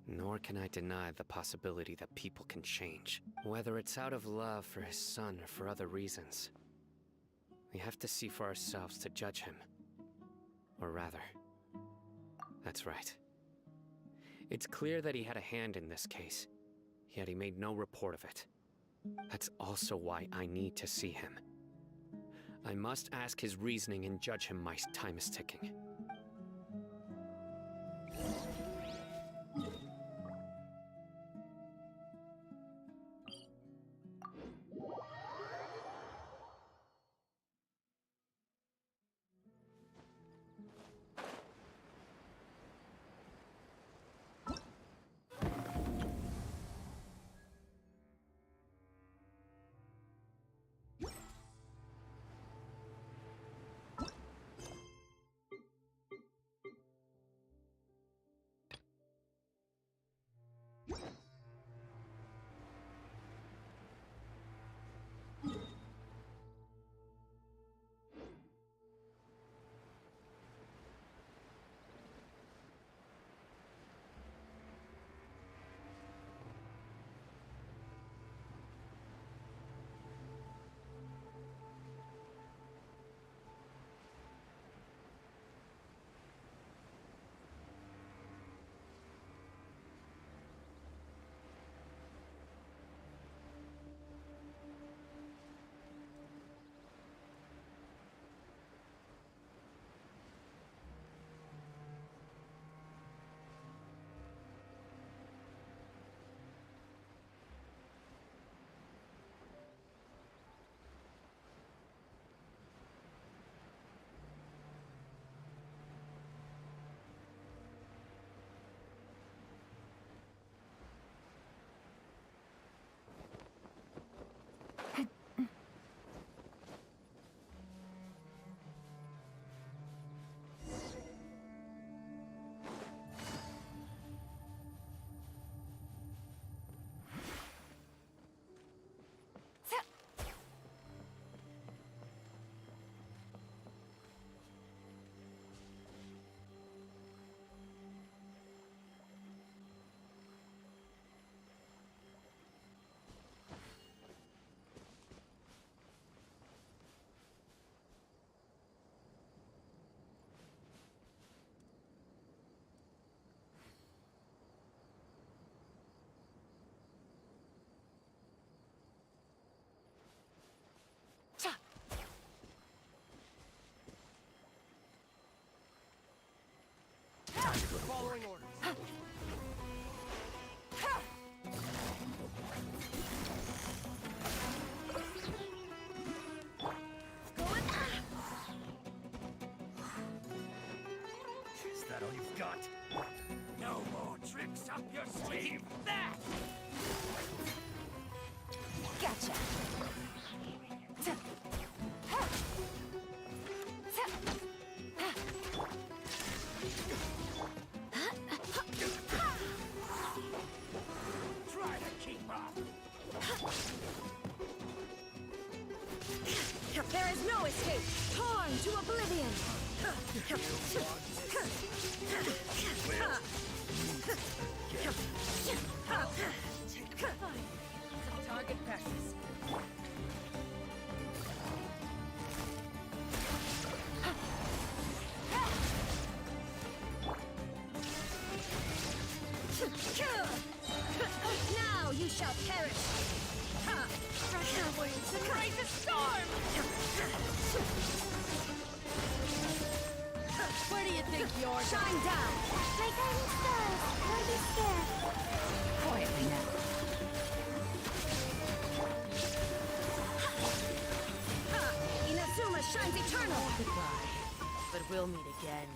Nor can I deny the possibility that people can change. Whether it's out of love for his son or for other reasons. We have to see for ourselves to judge him. Or rather, that's right. It's clear that he had a hand in this case, yet he made no report of it. That's also why I need to see him. I must ask his reasoning and judge him. My time is ticking. We're following orders. Is that all you've got? No more tricks up your sleeve! That! Gotcha. Try to keep up! There is no escape! Torn to oblivion! Target passes. Now you shall perish! Surprise the storm! Where do you think you're shine down? My guiding stars, don't be scared. Quietly now. Inazuma shines eternal! Goodbye. But we'll meet again.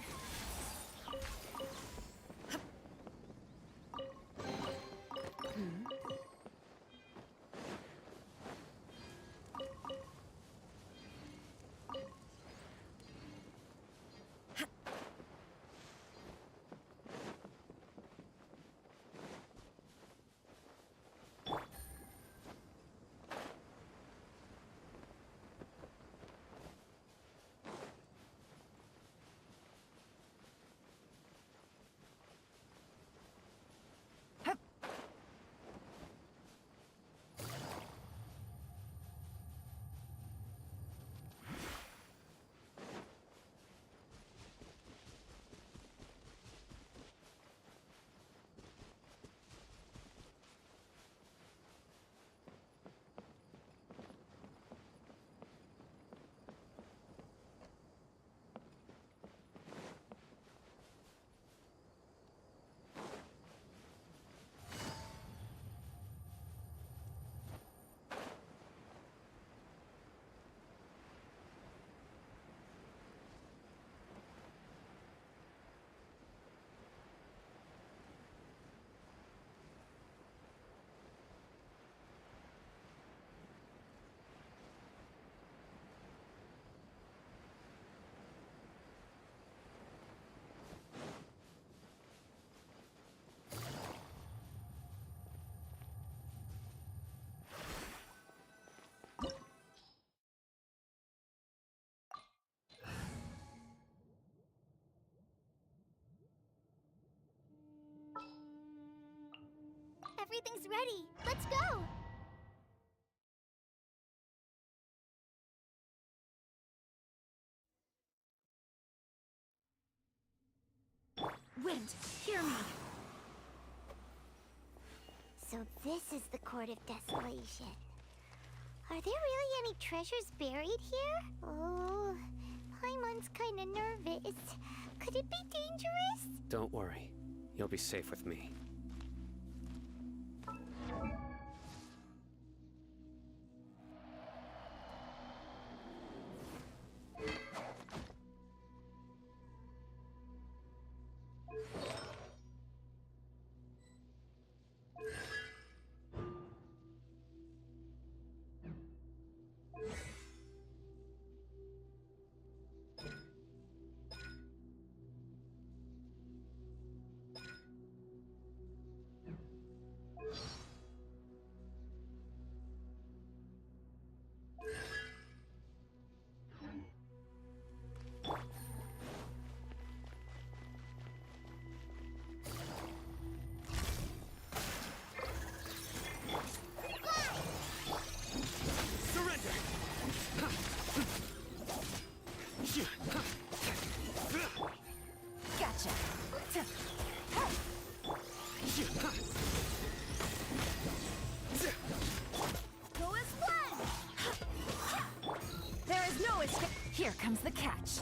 Everything's ready. Let's go! Wind, hear me! So this is the Court of Desolation. Are there really any treasures buried here? Oh, Paimon's kinda nervous. Could it be dangerous? Don't worry. You'll be safe with me. Gotcha. Go as one! There is no escape! Here comes the catch.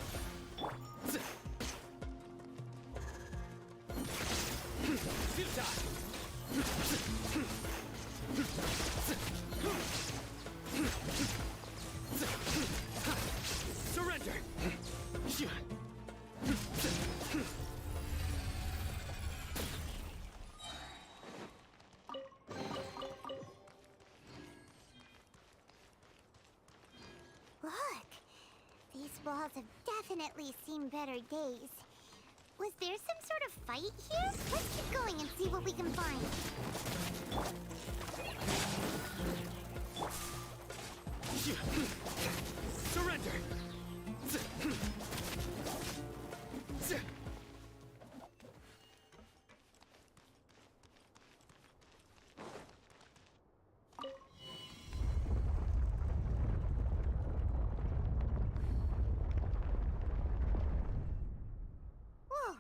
balls have definitely seen better days. Was there some sort of fight here? Let's keep going and see what we can find. Surrender! Whoa,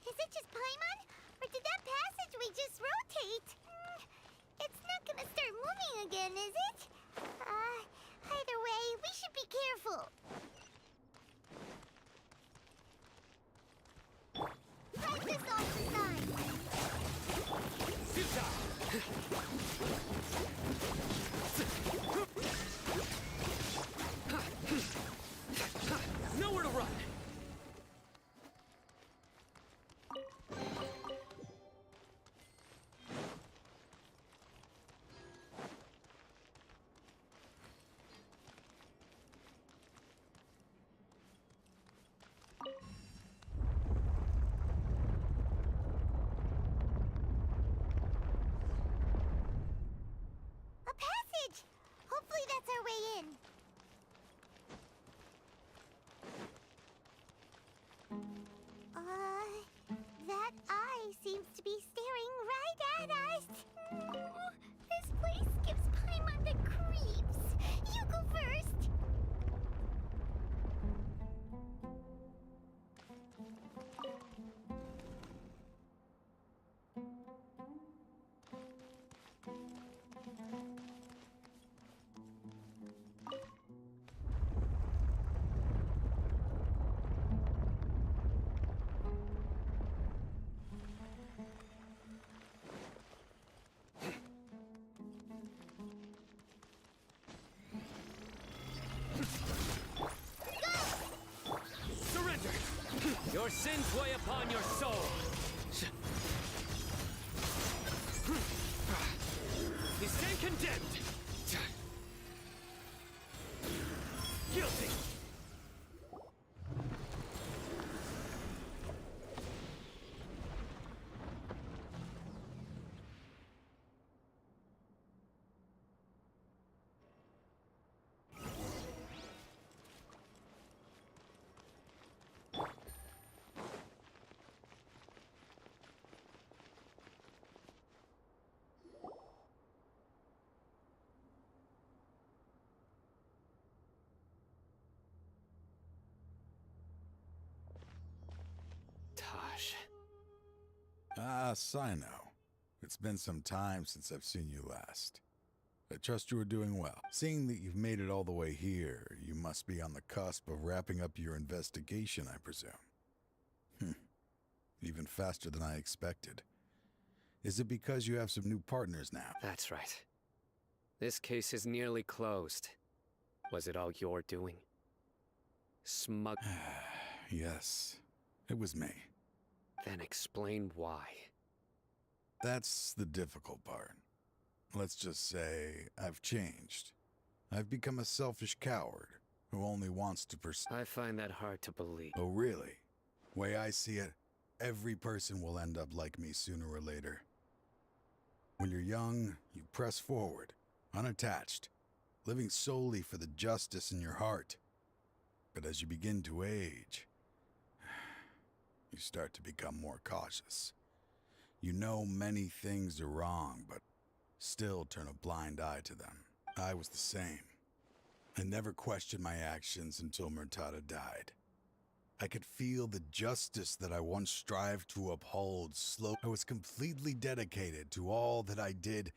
is it just Paimon? Or did that passageway just rotate? It's not gonna start moving again, is it? Either way, we should be careful. Slide this off the side. Nowhere to run! A passage! Hopefully that's our way in. That eye seems to be staring right at us. This place gives Paimon the creeps. You go first. Surrender! Your sins weigh upon your soul! You stand condemned! Guilty! Tosh. Ah, Sino. It's been some time since I've seen you last. I trust you are doing well. Seeing that you've made it all the way here, you must be on the cusp of wrapping up your investigation, I presume. Even faster than I expected. Is it because you have some new partners now? That's right. This case is nearly closed. Was it all your doing? Smug. Yes, it was me. Then explain why. That's the difficult part. Let's just say I've changed. I've become a selfish coward who only wants to pursue. I find that hard to believe. Oh, really? Way I see it, every person will end up like me sooner or later. When you're young, you press forward, unattached, living solely for the justice in your heart. But as you begin to age, you start to become more cautious. You know many things are wrong, but still turn a blind eye to them. I was the same. I never questioned my actions until Murtada died. I could feel the justice that I once strived to uphold slow. I was completely dedicated to all that I did,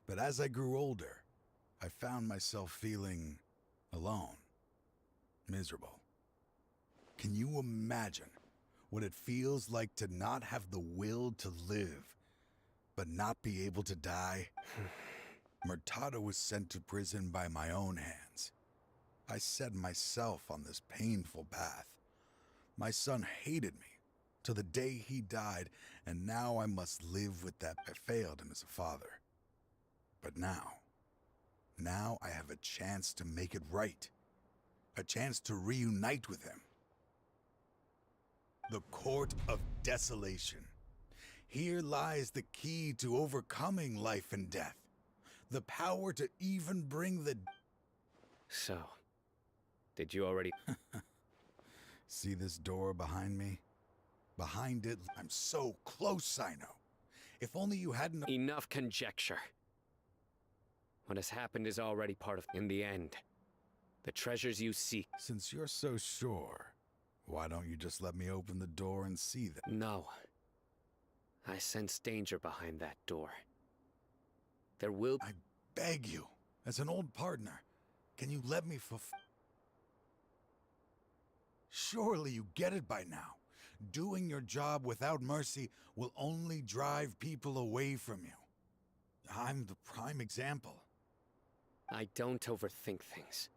but as I grew older, I found myself feeling alone, miserable. Can you imagine what it feels like to not have the will to live, but not be able to die? Murtada was sent to prison by my own hands. I set myself on this painful path. My son hated me till the day he died, and now I must live with that. I failed him as a father. But now I have a chance to make it right. a chance to reunite with him. The Court of Desolation. Here lies the key to overcoming life and death. The power to even bring the... So, did you already... See this door behind me? Behind it, I'm so close, Sino. If only you hadn't... Enough conjecture. What has happened is already part of... In the end, the treasures you seek... Since you're so sure, why don't you just let me open the door and see them? No. I sense danger behind that door. There will... I beg you, as an old partner, can you let me Surely you get it by now. Doing your job without mercy will only drive people away from you. I'm the prime example. I don't overthink things.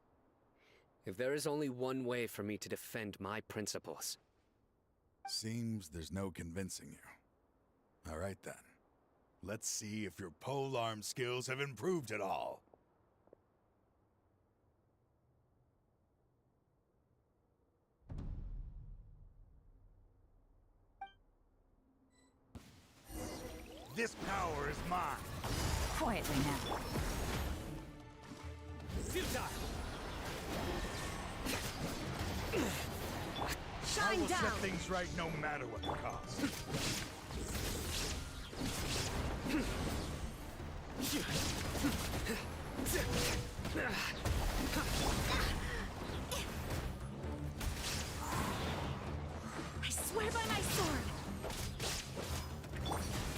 If there is only one way for me to defend my principles... Seems there's no convincing you. All right then. Let's see if your polearm skills have improved at all. This power is mine. Quietly now. Futile! I Shine will down! set things right no matter what the cost. I swear by my sword!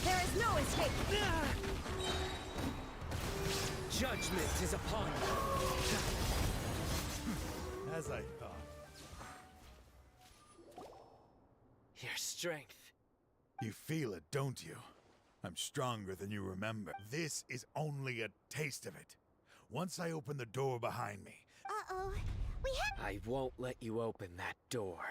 There is no escape! Judgment is upon you. As I thought. Your strength. You feel it, don't you? I'm stronger than you remember. This is only a taste of it. Once I open the door behind me... Uh-oh. We have... I won't let you open that door.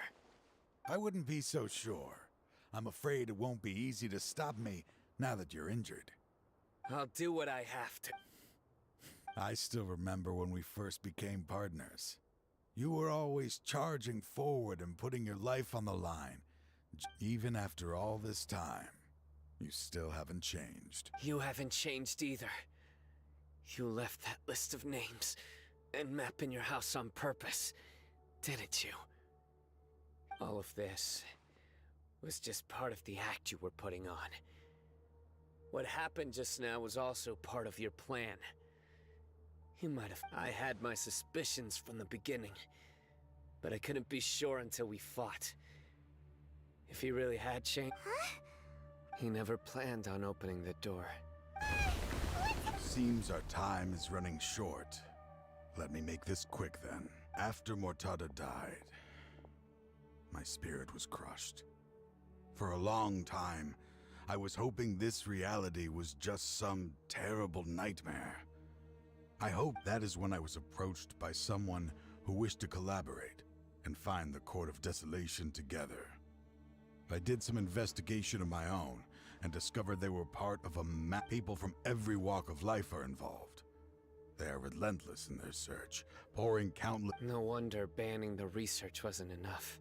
I wouldn't be so sure. I'm afraid it won't be easy to stop me now that you're injured. I'll do what I have to. I still remember when we first became partners. You were always charging forward and putting your life on the line. Even after all this time, you still haven't changed. You haven't changed either. You left that list of names and map in your house on purpose, didn't you? All of this was just part of the act you were putting on. What happened just now was also part of your plan. You might have... I had my suspicions from the beginning, but I couldn't be sure until we fought. If he really had changed... Huh? He never planned on opening the door. Seems our time is running short. Let me make this quick then. After Mortada died, my spirit was crushed. For a long time, I was hoping this reality was just some terrible nightmare. I hope that is when I was approached by someone who wished to collaborate and find the Court of Desolation together. I did some investigation of my own and discovered they were part of a people from every walk of life are involved. They are relentless in their search, pouring countless... No wonder banning the research wasn't enough.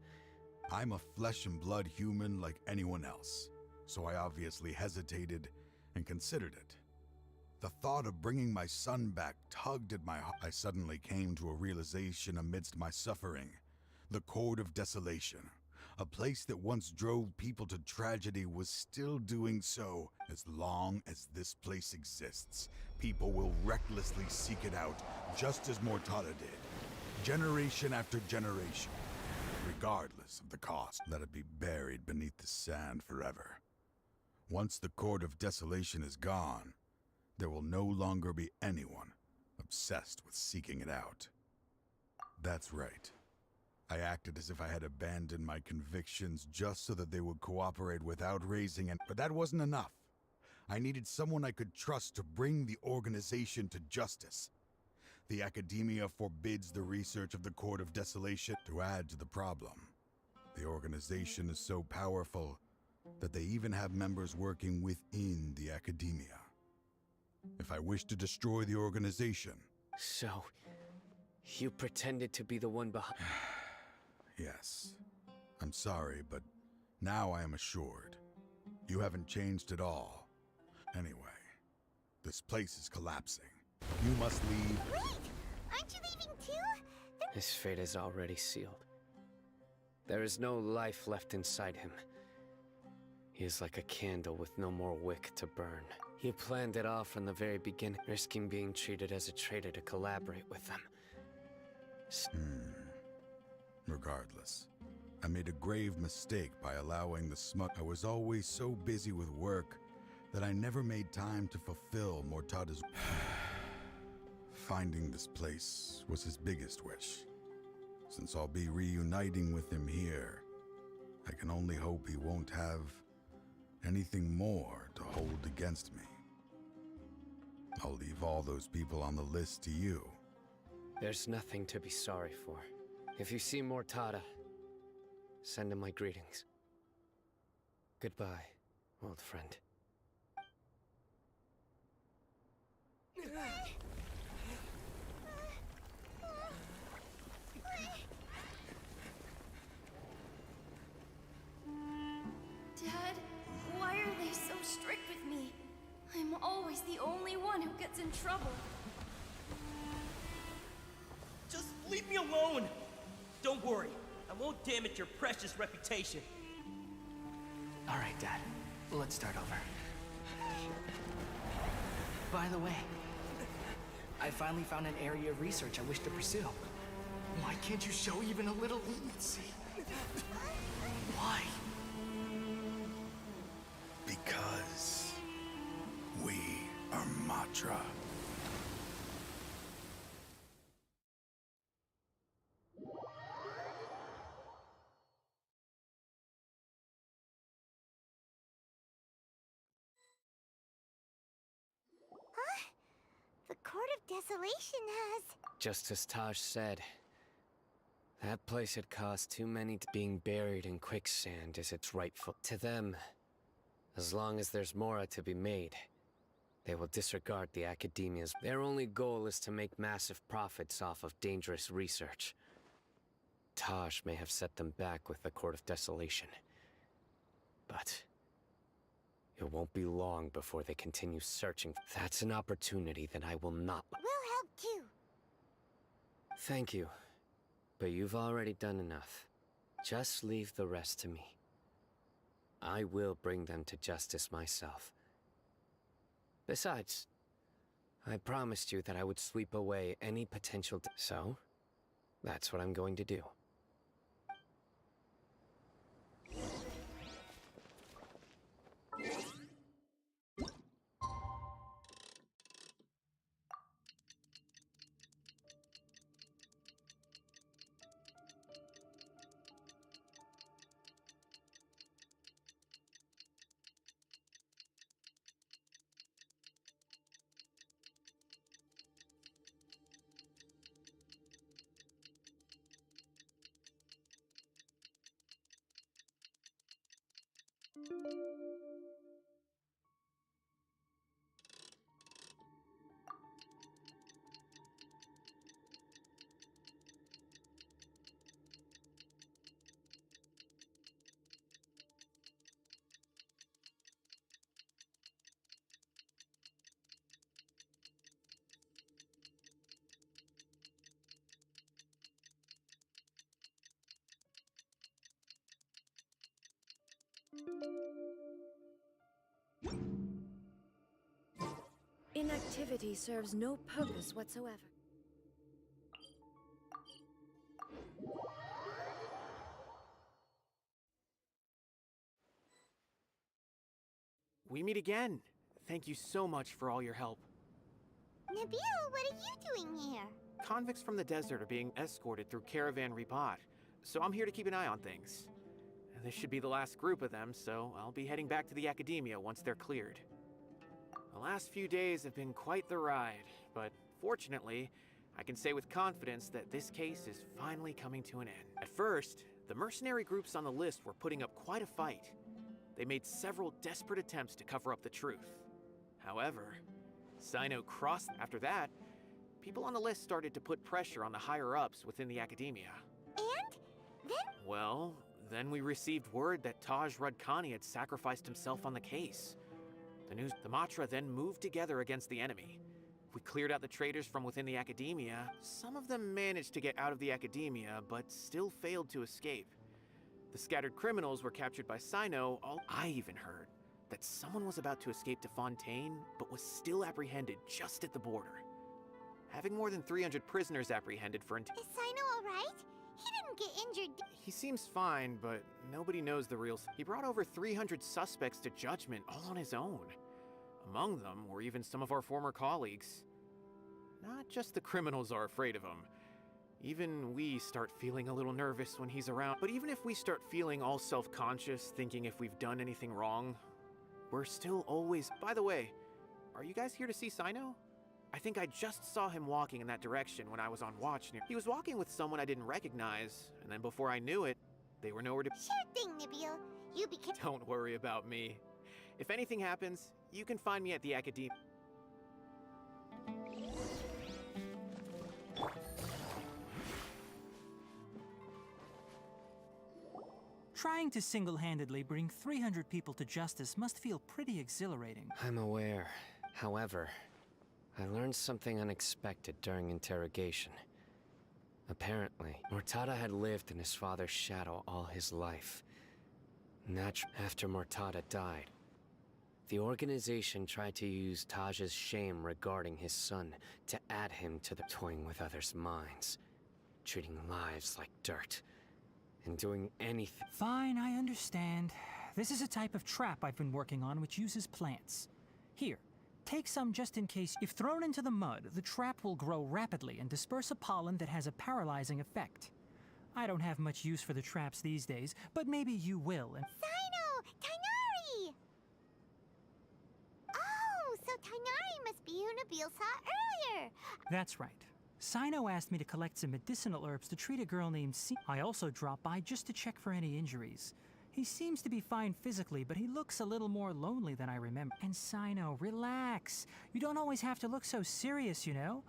I'm a flesh and blood human like anyone else, so I obviously hesitated and considered it. The thought of bringing my son back tugged at my heart. I suddenly came to a realization amidst my suffering. The Court of Desolation, a place that once drove people to tragedy, was still doing so. As long as this place exists, people will recklessly seek it out, just as Mortada did, generation after generation. Regardless of the cost, let it be buried beneath the sand forever. Once the Court of Desolation is gone, there will no longer be anyone obsessed with seeking it out. That's right. I acted as if I had abandoned my convictions just so that they would cooperate without raising an... But that wasn't enough. I needed someone I could trust to bring the organization to justice. The academia forbids the research of the Court of Desolation. To add to the problem, the organization is so powerful that they even have members working within the academia. If I wish to destroy the organization... So, You pretended to be the one behind. Yes. I'm sorry, but now I am assured. You haven't changed at all. Anyway, this place is collapsing. You must leave. Wait! Aren't you leaving too? His fate is already sealed. There is no life left inside him. He is like a candle with no more wick to burn. He planned it all from the very beginning, risking being treated as a traitor to collaborate with them. Regardless, I made a grave mistake by allowing the smut. I was always so busy with work that I never made time to fulfill Mortada's. Finding this place was his biggest wish. Since I'll be reuniting with him here, I can only hope he won't have anything more to hold against me. I'll leave all those people on the list to you. There's nothing to be sorry for. If you see Mortada, send him my greetings. Goodbye, old friend. Dad, why are they so strict with me? I'm always the only one who gets in trouble. Just leave me alone! Don't worry, I won't damage your precious reputation. All right, Dad. Let's start over. By the way, I finally found an area of research I wish to pursue. Why can't you show even a little leniency? Why? Because we are Matra. The Court of Desolation has... Just as Taj said, that place had caused too many being buried in quicksand is its rightful. To them, as long as there's more to be made, they will disregard the academia's. Their only goal is to make massive profits off of dangerous research. Taj may have set them back with the Court of Desolation, but it won't be long before they continue searching. That's an opportunity that I will not. We'll help too. Thank you, but you've already done enough. Just leave the rest to me. I will bring them to justice myself. Besides, I promised you that I would sweep away any potential. So, that's what I'm going to do. Inactivity serves no purpose whatsoever. We meet again. Thank you so much for all your help. Nabil, what are you doing here? Convicts from the desert are being escorted through Caravan Ribat, so I'm here to keep an eye on things. This should be the last group of them, so I'll be heading back to the Academia once they're cleared. The last few days have been quite the ride, but fortunately, I can say with confidence that this case is finally coming to an end. At first, the mercenary groups on the list were putting up quite a fight. They made several desperate attempts to cover up the truth. However, Sino crossed. After that, people on the list started to put pressure on the higher-ups within the academia. And? Then? Well, then we received word that Taj Rudkani had sacrificed himself on the case. The Matra then moved together against the enemy. We cleared out the traitors from within the academia. Some of them managed to get out of the academia, but still failed to escape. The scattered criminals were captured by Sino. I even heard that someone was about to escape to Fontaine, but was still apprehended just at the border. Having more than 300 prisoners apprehended for Is Sino alright? He didn't get injured. He seems fine, but nobody knows the real. He brought over 300 suspects to judgment all on his own. Among them were even some of our former colleagues. Not just the criminals are afraid of him. Even we start feeling a little nervous when he's around. But even if we start feeling all self-conscious, thinking if we've done anything wrong, we're still always... By the way, are you guys here to see Sino? I think I just saw him walking in that direction when I was on watch near. He was walking with someone I didn't recognize, and then before I knew it, they were nowhere to... Sure thing, Nibiel. You be... Don't worry about me. If anything happens, you can find me at the Academia. Trying to single-handedly bring 300 people to justice must feel pretty exhilarating. I'm aware. However, I learned something unexpected during interrogation. Apparently, Mortada had lived in his father's shadow all his life. After Mortada died, the organization tried to use Taj's shame regarding his son to add him to the toying with others' minds, treating lives like dirt, and doing anything. Fine, I understand. This is a type of trap I've been working on which uses plants. Here, take some just in case. If thrown into the mud, the trap will grow rapidly and disperse a pollen that has a paralyzing effect. I don't have much use for the traps these days, but maybe you will. And Sino! Tainari! Oh, so Tainari must be who Nabil saw earlier. that's right. Sino asked me to collect some medicinal herbs to treat a girl named I also dropped by just to check for any injuries. He seems to be fine physically, but he looks a little more lonely than I remember. And Sino, relax. You don't always have to look so serious, you know?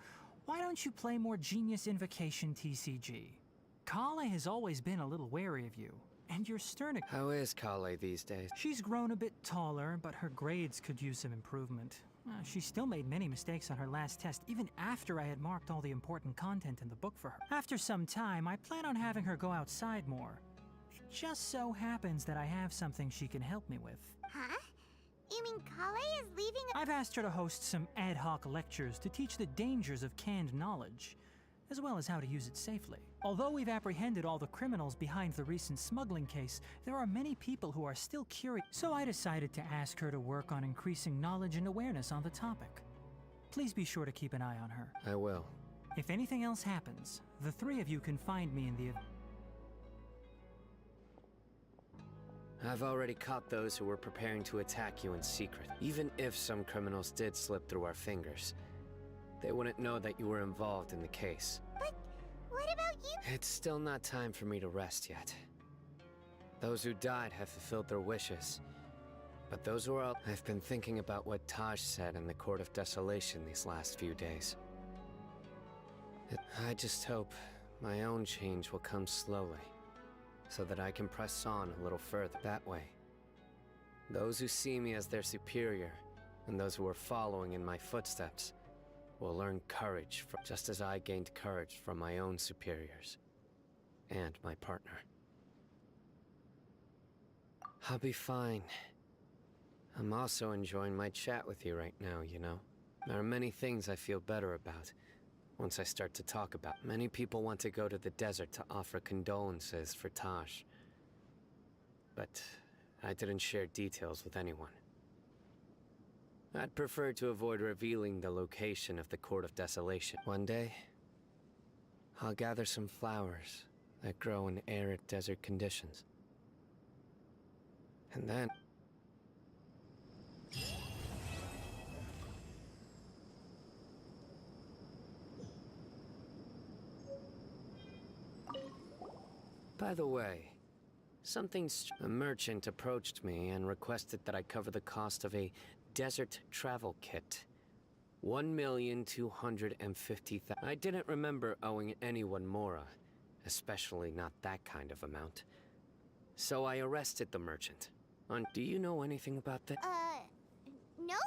Why don't you play more Genius Invocation TCG? Kale has always been a little wary of you, and you're stern. How is Kale these days? She's grown a bit taller, but her grades could use some improvement. She still made many mistakes on her last test, even after I had marked all the important content in the book for her. After some time, I plan on having her go outside more. It just so happens that I have something she can help me with. Huh? You mean Kale is leaving? I've asked her to host some ad hoc lectures to teach the dangers of canned knowledge, as well as how to use it safely. Although we've apprehended all the criminals behind the recent smuggling case, there are many people who are still curious. So I decided to ask her to work on increasing knowledge and awareness on the topic. Please be sure to keep an eye on her. I will. If anything else happens, the three of you can find me in the... I've already caught those who were preparing to attack you in secret. Even if some criminals did slip through our fingers, they wouldn't know that you were involved in the case. But what about you? It's still not time for me to rest yet. Those who died have fulfilled their wishes. But those who are out... I've been thinking about what Taj said in the Court of Desolation these last few days. I just hope my own change will come slowly, so that I can press on a little further that way. Those who see me as their superior, and those who are following in my footsteps, will learn courage just as I gained courage from my own superiors and my partner. I'll be fine. I'm also enjoying my chat with you right now, you know. There are many things I feel better about once I start to talk about. Many people want to go to the desert to offer condolences for Taj, but I didn't share details with anyone. I'd prefer to avoid revealing the location of the Court of Desolation. One day, I'll gather some flowers that grow in arid desert conditions. And then... By the way, a merchant approached me and requested that I cover the cost of a desert travel kit. 1,250,000. I didn't remember owing anyone Mora, especially not that kind of amount. So I arrested the merchant. Do you know anything about that? Nope.